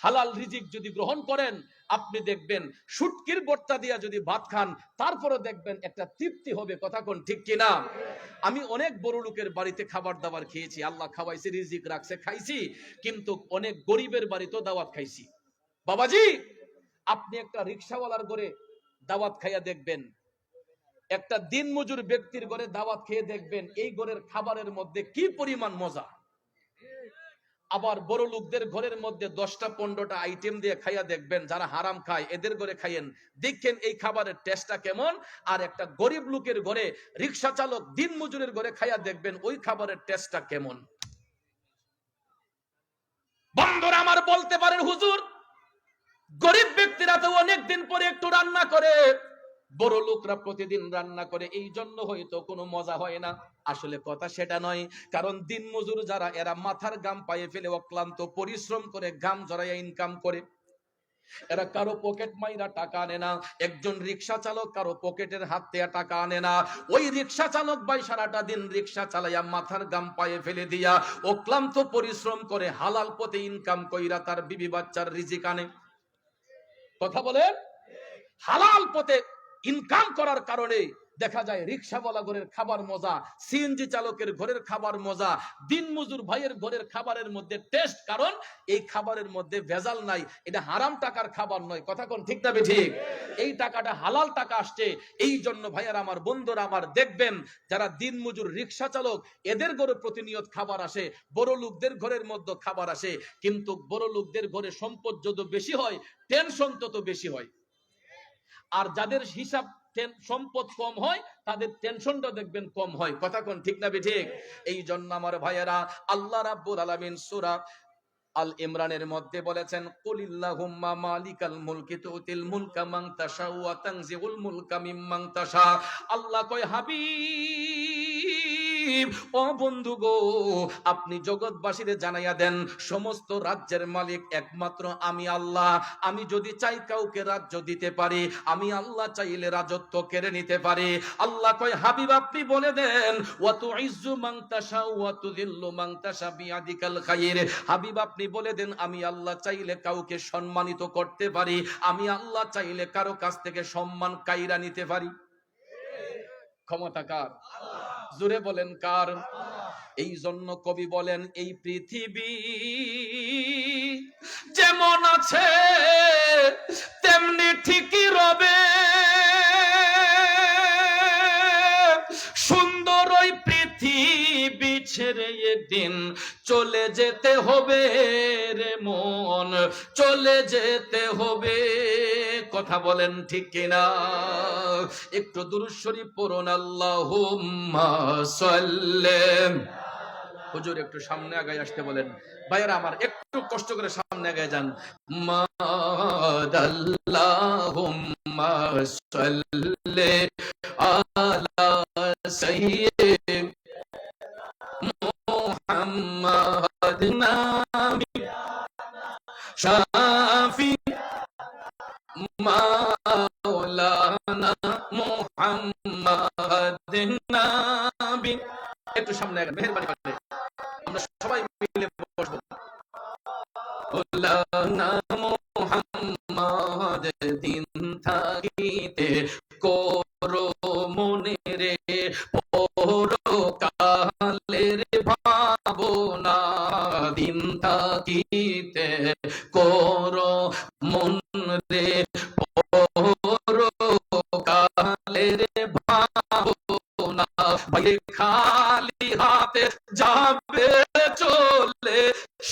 হালাল রিজিক যদি গ্রহণ করেন, আপনি দেখবেন শুটকির ভর্তা দিয়া যদি ভাত খান, তারপরে দেখবেন একটা তৃপ্তি হবে। কথা কোন ঠিক কিনা? আমি অনেক বড় লোকের বাড়িতে খাবার দাবার খেয়েছি, আল্লাহ খাওয়াইছে, রিজিক রাখছে, খাইছি, কিন্তু অনেক গরিবের বাড়িতেও দাওয়াত খাইছি। বাবাজি, আপনি একটা রিকশাওয়ালার ঘরে দাওয়াত খাইয়া দেখবেন, একটা দিন মজুর ব্যক্তির ঘরে দাওয়াত খেয়ে দেখবেন এই ঘরের খাবারের মধ্যে কি পরিমাণ মজা। আবার বড় লোকদের ঘরের মধ্যে 10টা 15টা আইটেম দিয়ে খাইয়া দেখবেন, যারা হারাম খায় এদের ঘরে খাইয়েন, দেখেন এই খাবারের টেস্টটা কেমন। আর একটা গরিব লোকের ঘরে, রিকশা চালক, দিন মজুরের ঘরে খাইয়া দেখবেন ওই খাবারের টেস্টটা কেমন। বন্ধুরা আমার বলতে পারেন, হুজুর গরিব ব্যক্তিরা তো অনেকদিন পরে একটু রান্না করে, বড় লোকরা প্রতিদিন রান্না করে, এই জন্য হয়তো কোনো মজা হয় না। আসলে কথা সেটা নয়, কারণ দিন মজুর যারা, এরা মাথার ঘাম পায়ে ফেলে অক্লান্ত পরিশ্রম করে, ঘাম জড়াইয়া ইনকাম করে। এরা কারো পকেট মাইরা টাকা আনে না। একজন রিকশা চালক কারো পকেটের হাত থেকে টাকা আনে না। ওই রিকশা চালক ভাই সারাটা দিন রিকশা চালাইয়া মাথার ঘাম পায়ে ফেলে দিয়া অক্লান্ত পরিশ্রম করে হালাল পথে ইনকাম কইরা তার বিবি বাচ্চার রিজিক আনে। কথা বলে। হালাল পথে ইনকাম করার কারণে দেখা যায় রিকশাওয়ালা ঘরের খাবার মজা, সিএনজি চালকের ঘরের খাবার মজা, দিন মজুর ভাইয়ের ঘরের খাবারের মধ্যে টেস্ট, কারণ এই খাবারের মধ্যে ভেজাল নাই, এটা হারাম টাকার খাবার নয়। কথা কোন ঠিক না ঠিক? এই টাকাটা হালাল টাকা আসছে। এই জন্য ভাইয়ার আমার, বন্ধুরা আমার, দেখবেন যারা দিন মজুর রিকশা চালক এদের ঘরে প্রতিনিয়ত খাবার আসে, বড় লোকদের ঘরের মধ্যে খাবার আসে, কিন্তু বড় লোকদের ঘরে সম্পদ যত বেশি হয় টেনশন তত বেশি হয়। আর যাদের হিসাব সম্পদ কম হয় তাদের টেনশনটা দেখবেন কম হয়। কথা কোন ঠিক না ঠিক? এই জন্য আমার ভাইয়েরা, আল্লাহ রাব্বুল আলামিন সূরা আল ইমরানের মধ্যে বলেছেন, কুলিল্লাহুম্মা মালিকাল মুলকি তুতিল মুলকা মান তাশা ওয়া তানজিউল মুলকা মিম্মান তাশা। আল্লাহ কয়, হাবিব ও বন্ধু গো, আপনি জগৎবাসীদের জানাইয়া দেন, সমস্ত রাজ্যের মালিক একমাত্র আমি আল্লাহ। আমি যদি চাই কাউকে রাজ্য দিতে পারি, আমি আল্লাহ চাইলে রাজত্ব কেড়ে নিতে পারি। আল্লাহ কয়, হাবিব আপনি বলে দেন, ওয়া তুইজ্জু মান তাশা ওয়া তুযিল্লু মান তাশা বিয়াদিকাল খায়র। হাবিব আপনি বলে দেন, আমি আল্লাহ চাইলে কাউকে সম্মানিত করতে পারি, আমি আল্লাহ চাইলে কারো কাছ থেকে সম্মান কাইরা নিতে পারি। ক্ষমতা কার? জোরে বলেন কার? এই জন্য কবি বলেন, এই পৃথিবী যেমন আছে তেমনি ঠিকই রবে, সুন্দর ওই পৃথিবী ছেড়ে একদিন চলে যেতে হবে রে মন, চলে যেতে হবে। কথা বলেন ঠিক কিনা? একটু দুরূদ শরীফ পড়ুন। আল্লাহুম্মা সাল্লি। হুজুর একটু সামনে আগায় আসতে বলেন। ভাইয়েরা আমার একটু কষ্ট করে সামনে আগায় যান। আল্লাহুম্মা সাল্লি আলা সাইয়্যিদিনা মুহাম্মাদ নাবি শাফি মাওলানা মুহাম্মাদ নাবি। একটু সামনে আগান মেহেরবানি করে, আমরা সবাই মিলে বসবো। মাওলানা মুহাম্মাদ দিন থাকিতে করো মনে রে পরকালের ভাবনা, দিন থাকিতে করো মন রে পরকালের ভাবনা। ভাই খালি হাতে যাবে চলে,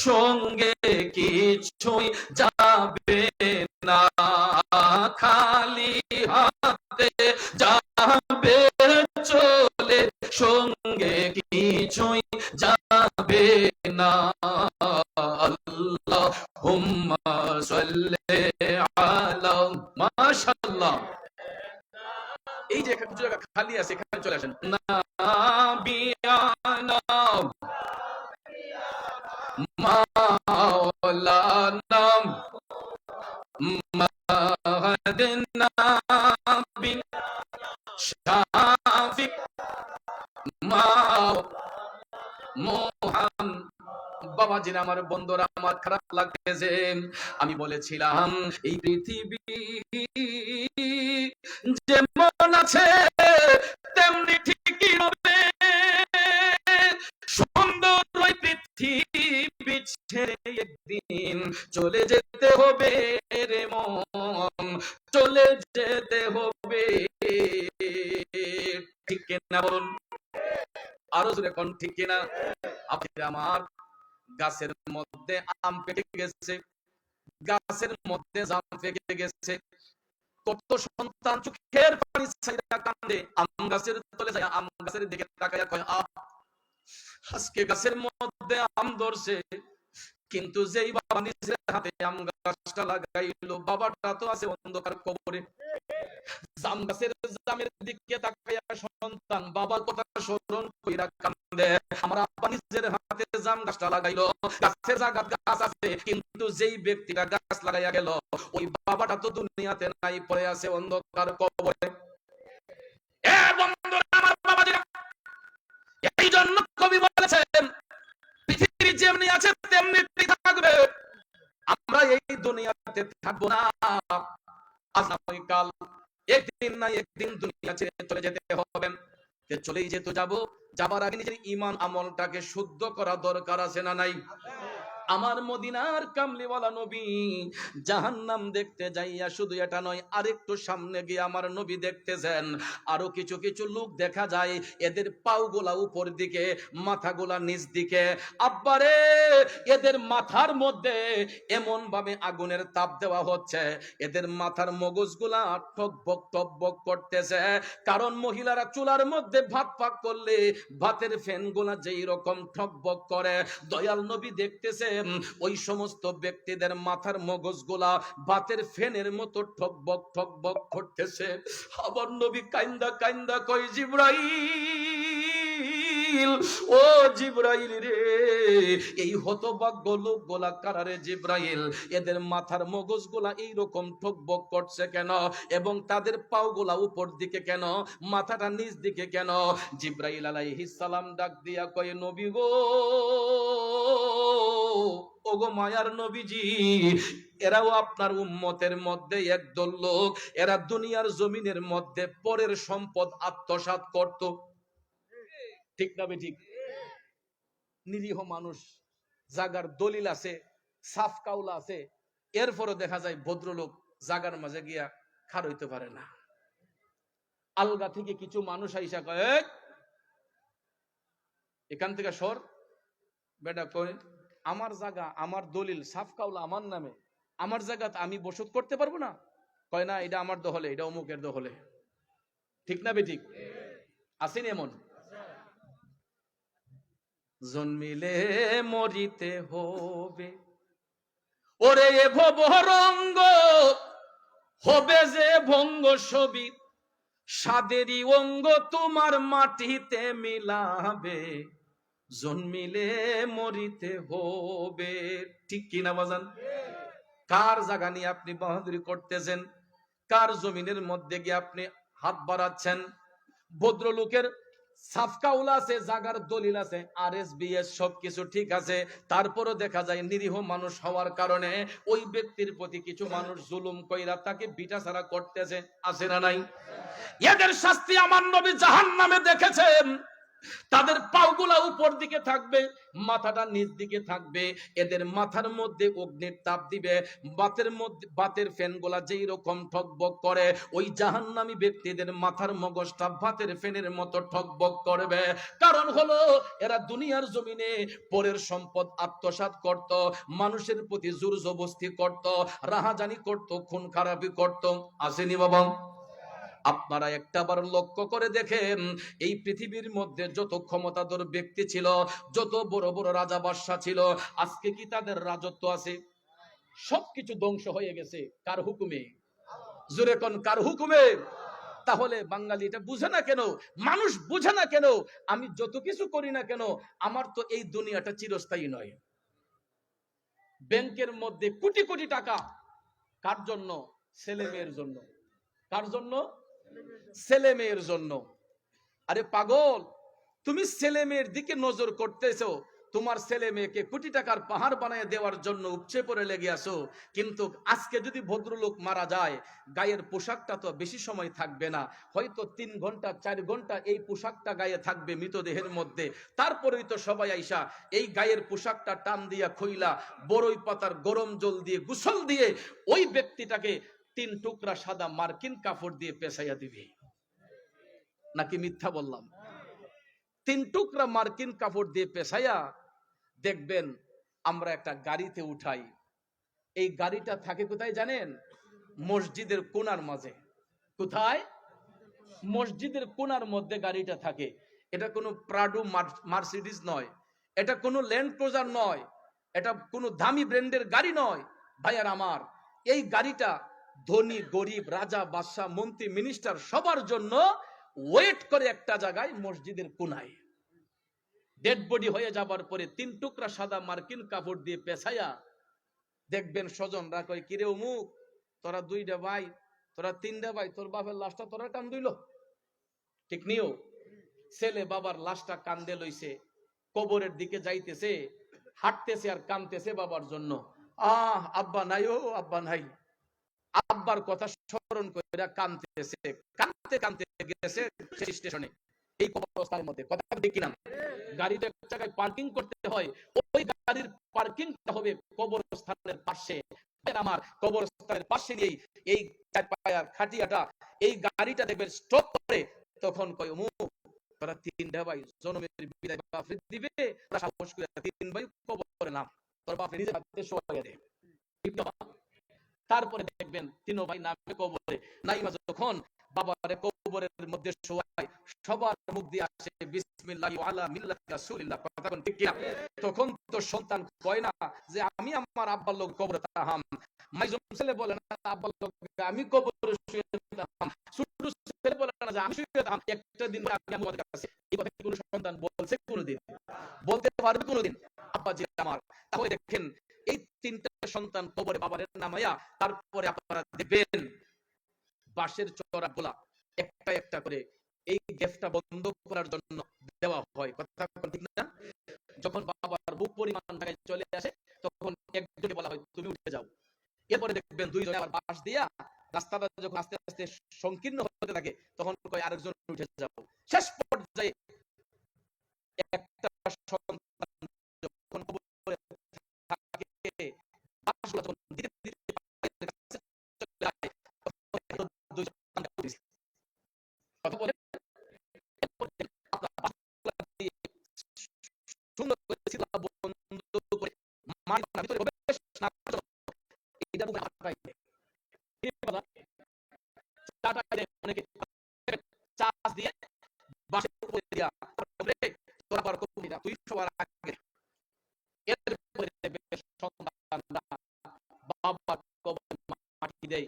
সঙ্গে কিছুই যাবে না। খালি হাতে যাবে চলে, সঙ্গে কিছুই যাবে না। আল্লাহুম্মা সাল্লি আলা। মাশাআল্লাহ। এই যে কিছু জায়গা খালি আছে, এখানে চলে আসেন। নাবিয়ানা মাওলানা মুহাম্মাদ নাবি শাফি মোহান। বাবাজির আমার বন্ধুরা আমার খারাপ লাগতেছে, আমি বলেছিলাম এই পৃথিবী যেমন আছে তেমনি ঠিকই রবে। সুন্দর ওই পৃথিবী ছেড়ে একদিন চলে যেতে হবে রে মন, চলে যেতে হবে। ঠিক কিনা বলুন? আরো জোরে কোন ঠিক কিনা? আপনি আমার গাছের মধ্যে আম পেকে গেছে, গাছের মধ্যে জাম পেকে গেছে, কত সন্তান চোখের পানি ছাইরা কান্দে, আম গাছের তলে যায় আম গাছের দিকে তাকায়া কয় আহ আজকে গাছের মধ্যে আম ধরছে। কিন্তু যেই বাবা নিজের হাতে আম গাছটা লাগাইলো, বাবাটা তো আছে অন্ধকার কবরে। জাম গাছের জামের দিকে তাকাইয়া সন্তান বাবার কথা স্মরণ কইরা কান্দে, আমার আব্বা নিজের হাতে জাম গাছটা লাগাইলো, গাছের জায়গা গাছ আছে, কিন্তু যেই ব্যক্তিটা গাছ লাগাইয়া গেল ওই বাবাটা তো দুনিয়াতে নাই, পড়ে আছে অন্ধকার কবরে। এ বন্ধুরা আমার, বাবাজিরা, এই জন্য কবি বলেছেন পৃথিবী যেমনি আছে তেমনি থাকবে, আমরা এই দুনিয়াতে থাকবো না। আজ না কাল একদিন না একদিন দুনিয়া ছেড়ে চলে যেতে হবে। চলেই যেতে যাব, যাবার আগে নিজের ঈমান আমলটাকে শুদ্ধ করা দরকার আছে না নাই? আমার মদিনার কামলিওয়ালা নবী জাহান্নাম দেখতে যাইয়া শুধু এটা নয়, আরেকটু সামনে গিয়ে আমার নবী দেখতেছেন আরো কিছু কিছু লোক দেখা যায়, এদের পাওগুলা উপর দিকে, মাথাগুলা নিচ দিকে। আব্বারে, এদের মাথার মধ্যে এমন ভাবে আগুনের তাপ দেওয়া হচ্ছে, এদের মাথার মগজগুলা টকবক টকবক করতেছে। কারণ মহিলারা চুলার মধ্যে ভাত পাক করলে ভাতের ফ্যানগুলা যেই রকম টকবক করে, দয়াল নবী দেখতেছে ওই সমস্ত ব্যক্তিদের মাথার মগজগুলা ভাতের ফ্যানের মতো ঠকবক ঠকবক করতেছে। আবার নবী কাইন্দা কাইন্দা কই, জিবরাইল, ও জিবরাইল রে, এই হতভাগ্য লোকগুলা কারা রে জিবরাইল? এদের মাথার মগজগুলা এইরকম ঠকবক করছে কেন, এবং তাদের পাওগুলা উপর দিকে কেন, মাথাটা নিচ দিকে কেন? জিবরাইল আলাইহিস সালাম ডাক দিয়া কয়, নবী গো, ওগো মায়ার নবীজি, এরাও আপনার উম্মতের মধ্যে একদল লোক, এরা দুনিয়ার জমিনের মধ্যে পরের সম্পদ আত্মসাৎ করত। ঠিক না ঠিক? নিরীহ মানুষ, জাগার দলিল আছে, সাফ কাউলা আছে, এরপরও দেখা যায় ভদ্রলোক জাগার মাঝে গিয়া খার হইতে পারে না। আলগা থেকে কিছু মানুষ আইসা কয়, এখান থেকে সর। বেটা কই আমার জায়গা, আমার দলিল সাফ কাউলা আমার নামে, আমার জায়গাতে আমি বসত করতে পারবো না? কয় না, এটা আমার দখলে, এটা অমুকের দখলে। ঠিক না বেঠিক? আসেনি এমন? জন্মিলে মরিতে হবে, ওরে এ ভবরঙ্গ হবে যে ভঙ্গ ছবি, সাদেরই অঙ্গ তোমার মাটিতে মিলাবে, জন্মিলে মরিতে হবে। ঠিক কিনা বাজান? কার জায়গা নিয়ে আপনি বাহাদুরি করতেছেন? কার জমিনের মধ্যে গিয়ে আপনি হাত বাড়াচ্ছেন? ভদ্রলোকের সাফকাউল আছে, জাগার দলিল আছে, RSBS সবকিছু ঠিক আছে, তারপরও দেখা যায় নিরীহ মানুষ হওয়ার কারণে ওই ব্যক্তির প্রতি কিছু মানুষ জুলুম কইরা তাকে বিটাছাড়া করতেছে। আছে না নাই? এদের শাস্তি আমার নবী জাহান্নামে দেখেছেন। তাদের পাগুলা উপর দিকে থাকবে, মাথাটা নিচ দিকে থাকবে, এদের মাথার মধ্যে অগ্নির তাপ দিবে, বাতের ফ্যানগুলা যেই রকম ঠকবক করে, ওই জাহান্নামী ব্যক্তিদের মাথার মগজটা বাতের ফ্যানের মতো ঠকবক করবে। কারণ হলো এরা দুনিয়ার জমিনে পরের সম্পদ আত্মসাৎ করত, মানুষের প্রতি জোর জবরদস্তি করত, রাহাজানি করত, খুন খারাপি করত। আসেনি বাবা? আপনারা একটাবার লক্ষ্য করে দেখেন, এই পৃথিবীর মধ্যে যত ক্ষমতাধর ব্যক্তি ছিল, যত বড় বড় রাজা বাদশা ছিল, আজকে কি তাদের রাজত্ব আছে? সবকিছু ধ্বংস হয়ে গেছে কার হুকুমে? জোরে কোন কার হুকুমে? তাহলে বাঙালি এটা বুঝে না কেন? মানুষ বুঝে না কেন? আমি যত কিছু করি না কেন, আমার তো এই দুনিয়াটা চিরস্থায়ী নয়। ব্যাংকের মধ্যে কোটি কোটি টাকা কার জন্য? ছেলে মেয়ের জন্য। কার জন্য? ছেলে মেয়ের জন্য। আরে পাগল, তুমি ছেলে মেয়ের দিকে নজর করতেছো, তোমার ছেলে মেয়েকে কোটি টাকার পাহাড় বানিয়ে দেওয়ার জন্য উপচে পড়ে লেগে আসো। কিন্তু আজকে যদি ভদ্রলোক মারা যায়, গায়ের পোশাকটা তো বেশি সময় থাকবে না, হয়তো 3 ঘন্টা 4 ঘন্টা এই পোশাকটা গায়ে থাকবে মৃতদেহের মধ্যে। তারপরেই তো সবাই আইসা এই গায়ের পোশাকটা টান দিয়া খইলা বড়ই পাতার গরম জল দিয়ে গোসল দিয়ে ওই ব্যক্তিটাকে 3 টুকরা সাদা মার্কিন কাপড় দিয়ে পেঁচাইয়া দিবে। নাকি মিথ্যা বললাম? 3 টুকরা মার্কিন কাপড় দিয়ে পেছাইয়া দেখবেন আমরা একটা গাড়িতে উঠাই। এই গাড়িটা থাকে কোথায় জানেন? মসজিদের কোণার মাঝে। কোথায়? মসজিদের কোণার মধ্যে গাড়িটা থাকে। এটা কোনো প্রাডো মার্সিডিজ নয়, এটা কোনো ল্যান্ড ক্রুজার নয়, এটা কোনো দামি ব্র্যান্ডের গাড়ি নয়। ভাইয়ার আমার, এই গাড়িটা ধনী গরিব রাজা বাদশা মন্ত্রী মিনিস্টার সবার জন্য ওয়েট করে একটা জায়গায় মসজিদের কোণায়। ডেড বডি হয়ে যাবার পরে 3 টুকরা সাদা মার্কিন কাপড় দিয়ে পেছাইয়া দেখবেন স্বজনরা কয়, কিরে অমুক, তোরা 2টা ভাই, তোরা 3টা ভাই, তোর বাপের লাশটা তোরা টান দিল। ঠিক নিও? ছেলে বাবার লাশটা কান্দে লইছে, কবরের দিকে যাইতেছে, হাঁটতেছে আর কাঁদতেছে বাবার জন্য। আব্বা নাই, ও আব্বা নাই। আব্বার কথা স্মরণ করে কাঁদতেছে, কাঁদতে কাঁদতে গেছে স্টেশনে। এই কবরস্থানের মধ্যে, কথা ঠিক কিনা? গাড়িতে এক জায়গায় পার্কিং করতে হয়, ওই গাড়ির পার্কিংটা হবে কবরস্থানের পাশে। আমার কবরস্থানের পাশে নিয়ে এই 4 পায়ার খাটিয়াটা, এই গাড়িটা দেখবে স্টপ করে, তখন কয় অমুক, তোরা 3টা ভাই জনমের বিদায় বাফরি দিবে, তোরা সাহস করে 3 ভাই কবরে নাম, তোর বাপ নিজে হাতে শোয়া দে। তারপরে দেখবেন 3 ভাই নামে কবরে, নাইমা যখন বাবারে কবরের মধ্যে শোয়ায়, সবার মুখ দিয়ে আসে বিসমিল্লাহি ওয়া আলা মিল্লাতি রাসূলিল্লাহ। কথা কোন ঠিক কিনা? তখন তো সন্তান কয় না যে আমি আমার আব্বার লোক কবরে তাহাম, মাইজুম ছেলে বলে না আব্বার লোক আমি কবরে শুয়ে তাহাম, ছোট ছেলে বলে না যে আমি শুয়ে তাহাম, একটা দিন আমি আমাদের কাছে এই কথা কোন সন্তান বলছে কোনদিন? বলতে পারবে কোনদিন? আব্বা জি আমার। তাহলে দেখেন এই 3টা সন্তান কবরে বাবার নামায়া, তারপরে আপনারা দেখবেন বাঁশের চড়া গোলা একটা একটা করে এই গ্যাসটা বন্ধ করার জন্য দেওয়া হয়। কথা ঠিক না? যখন বাবার বুক পরিমাণ টাকায় চলে আসে, তখন একজনকে বলা হয় তুমি উঠে যাও। এরপরে দেখবেন 2 জনে আবার বাঁশ দিয়া রাস্তাটা যখন আস্তে আস্তে সংকীর্ণ হতে থাকে, তখন কয় আরেকজন উঠে যাও। শেষ পর্যায়ে একটা সন্তান যখন কবরে থাকে, বাঁশগুলো যখন ধীরে ধীরে চলে আসে, তখন 2 সন্তান কথা বলে বাড়ির ভিতরে প্রবেশ না করার জন্য এটা বুকে আটকায় দেয়। অনেকে চাষ দিয়ে বাঁশের উপরে দিয়া তারপরে তোরা কর কবুলিরা তুই সবার আগে এরপরে সন্তানরা বাবার কবরে মাটি দেয়,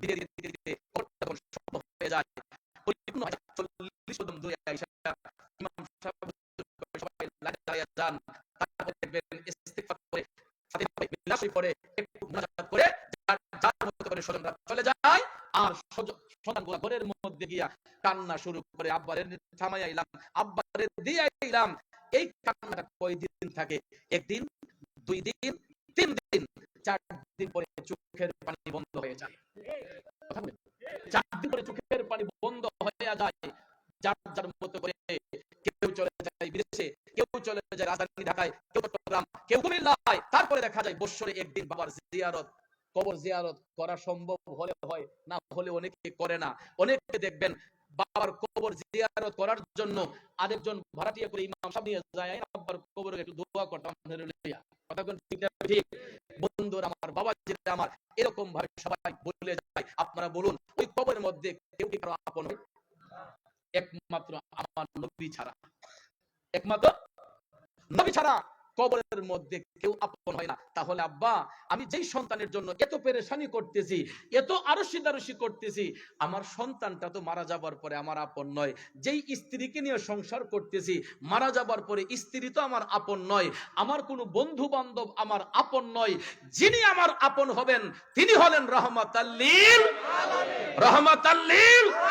ধীরে ধীরে ধীরে কবর শব্দ হয়ে যায়, পরিপূর্ণ 40 কদম দূরে আয়েশা ইমাম সাহেব সবাই লাইনে দাঁড়িয়ে যান, তারপরে দেখবেন ইস্তিগফার করে ফাতিহা বিলাসী পড়ে একটু মুনাজাত করে যার মতো করে স্বজনরা চলে যায়, আর সন্তানগুলো ঘরের মধ্যে গিয়া কান্না শুরু করে আব্বারে থামাইয়া আইলাম, আব্বারে দিয়ে আইলাম। এই কান্নাটা কয়দিন থাকে? একদিন, 2 দিন, 3 দিন, 4 দিন পরে চোখের পানি বন্ধ হয়ে যায়। 4 দিন পরে চোখের পানি বন্ধ হয়ে যায়। যার যার মতো করে কেউ চলে যায় বিদেশে, কেউ চলে যায় রাজধানী ঢাকায়, কেউ চট্টগ্রাম, কেউ কুমিল্লায়। তারপরে দেখা যায় বছরে একদিন বাবার জিয়ারত, কবর জিয়ারত করা সম্ভব হলে হয়, না হলে অনেকে করে না। অনেকে দেখবেন বাবার কবর জিয়ারত করার জন্য আরেকজন ভাড়াটিয়া করে ইমাম সাহেব নিয়ে যায়, আব্বার কবরে একটু দোয়া করতাম। কথা কোন ঠিক না ঠিক? বন্ধুরা আমার, বাবা যেটা আমার, এরকম ভাবে সবাই বলে যায়। আপনারা বলুন, ওই কবরের মধ্যে কেউ কি কারো আপন হয়? একমাত্র আমার নবী ছাড়া, একমাত্র নবী ছাড়া কবরের মধ্যে কেউ আপন হয় না। তাহলে আব্বা, আমি যেই সন্তানের জন্য এত পেরেশানি করতেছি, এত আরশি করতেছি, আমার সন্তানটা তো মারা যাবার পরে আমার আপন নয়। যেই স্ত্রীকে নিয়ে সংসার করতেছি, মারা যাবার পরে স্ত্রী তো আমার আপন নয়, আমার কোনো বন্ধু বান্ধব আমার আপন নয়। যিনি আমার আপন হবেন তিনি হলেন রহমাতাল লিল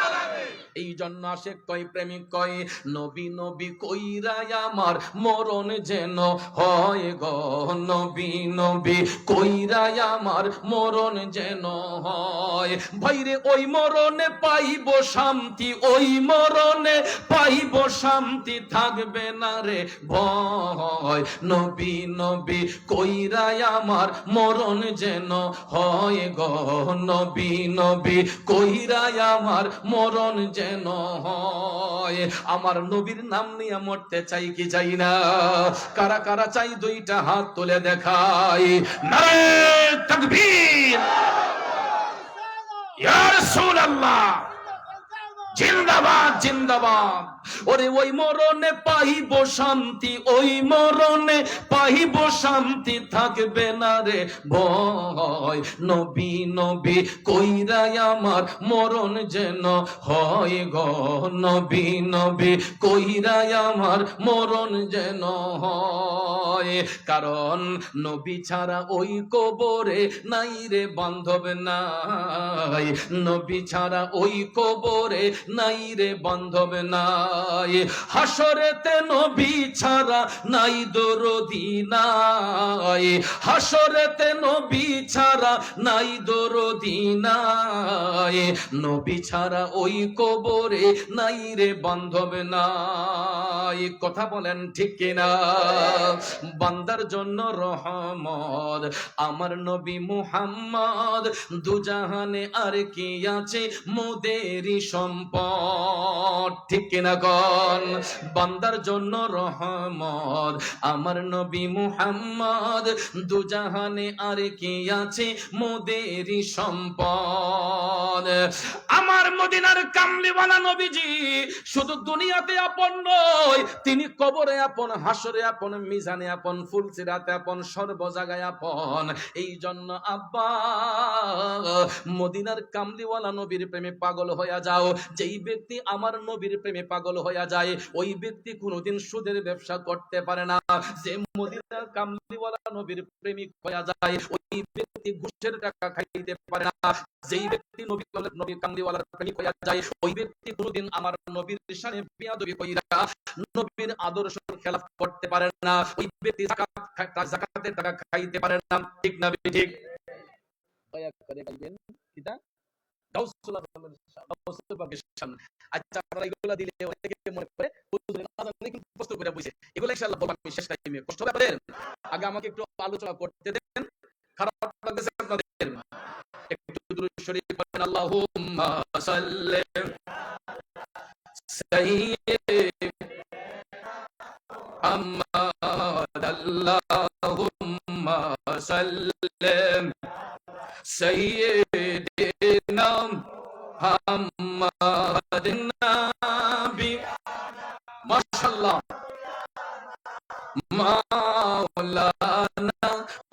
আলামিন। এই জন্য আশেক কয়, প্রেমিক কয়, নবী নবী কইরা আমার মরণ যেন হয় গো, নবী নবী কইরা আমার মরণ যেন হয়। ভাইরে ওই মরণে পাইব শান্তি, ওই মরণে পাইব শান্তি, থাকবে না রে ভয়। নবী নবী কইরা আমার মরণ যেন হয় গো, নবী নবী কইরা আমার মরণ যেন হয়। আমার নবীর নাম নিয়ে মরতে চাই কি চাই না? কারা কারা চাই দুইটা হাত তুলে দেখাই। নারে তাকবীর, ইয়া রাসূলুল্লাহ, জিন্দাবাদ জিন্দাবাদ। ওরে ওই মরণে পাইব শান্তি, ওই মরণে পাইব শান্তি, থাকবে না রে ভয়। নবী নবী কইরা আমার মরণ যেন হয় গো, নবী নবী কইরা আমার মরণ যেন হয়। কারণ নবী ছাড়া ওই কবরে নাই রে বান্ধব নাই, নবী ছাড়া ওই কবরে নাই রে বান্ধব নাই। হাসরেতে নবী ছাড়া নাই দরদি নাই, হাসরেতে নবী ছাড়া নাই দরদি নাই, নবী ছাড়া ওই কবরে নাই রে বান্ধব নাই। কথা বলেন ঠিক কিনা? বান্দার জন্য রহমত আমার নবী মুহাম্মদ, দুজাহানে আর কি আছে মোদেরই সম্পদ, ঠিক কিনা কোন? বান্দার জন্য রহমত আমার নবী মুহাম্মদ, দুজাহানে আর কি আছে মোদেরই সম্পদ। আমার মদিনার কামলিওয়ালা নবীজি শুধু দুনিয়াতে আপন নয়, তিনি কবরে আপন, হাসরে আপন, মিজানে আপন, ফুলসিরাতে আপন, সর্ব জায়গায় আপন। এই জন্য আব্বা, মদিনার কামলিওয়ালা নবীর প্রেমে পাগল হইয়া যাও। যেই ব্যক্তি আমার নবীর প্রেমে পাগল হইয়া যায়, ওই ব্যক্তি কোনোদিন সুদের ব্যবসা করতে পারে না। যে মদিনার কামলিওয়ালা নবীর প্রেমিক হইয়া যায়, ওই ব্যক্তি ঘুষের টাকা খাইতে পারে না। যেই ব্যক্তি নবী কামলিওয়ালার প্রেমিক হইয়া যায়, ওই ব্যক্তি কোনোদিন আমার নবীর শানে বেয়াদবি কইরা নবীর আদর্শের খেলাফ করতে পারে না। ওই ব্যক্তি যাকাতের টাকা খাইতে পারে না, ঠিক না ঠিক? দয়া করে বলবেন কিটা গাউসুল আজমের গাউসুল পাকিস্তান। আচ্ছা, আপনারা এগুলা দিলে অনেকে মনে করে হুজুরের নাজানি কিন্তু কষ্ট করে বসে, এগুলা ইনশাআল্লাহ বলবো আমি শেষ টাইমে। কষ্ট হবে আপনাদের? আগে আমাকে একটু আলোচনা করতে দেন। খারাপ লাগতেছে আপনাদের? একটু দুরূদ শরীফ পড়েন। আল্লাহুম্মা সাল্লি সাইয়্যিদিনা মুহাম্মাদ, আল্লাহুম্মা وسلم سيدنا محمد النبي ما شاء الله مولانا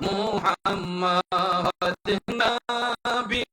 محمد النبي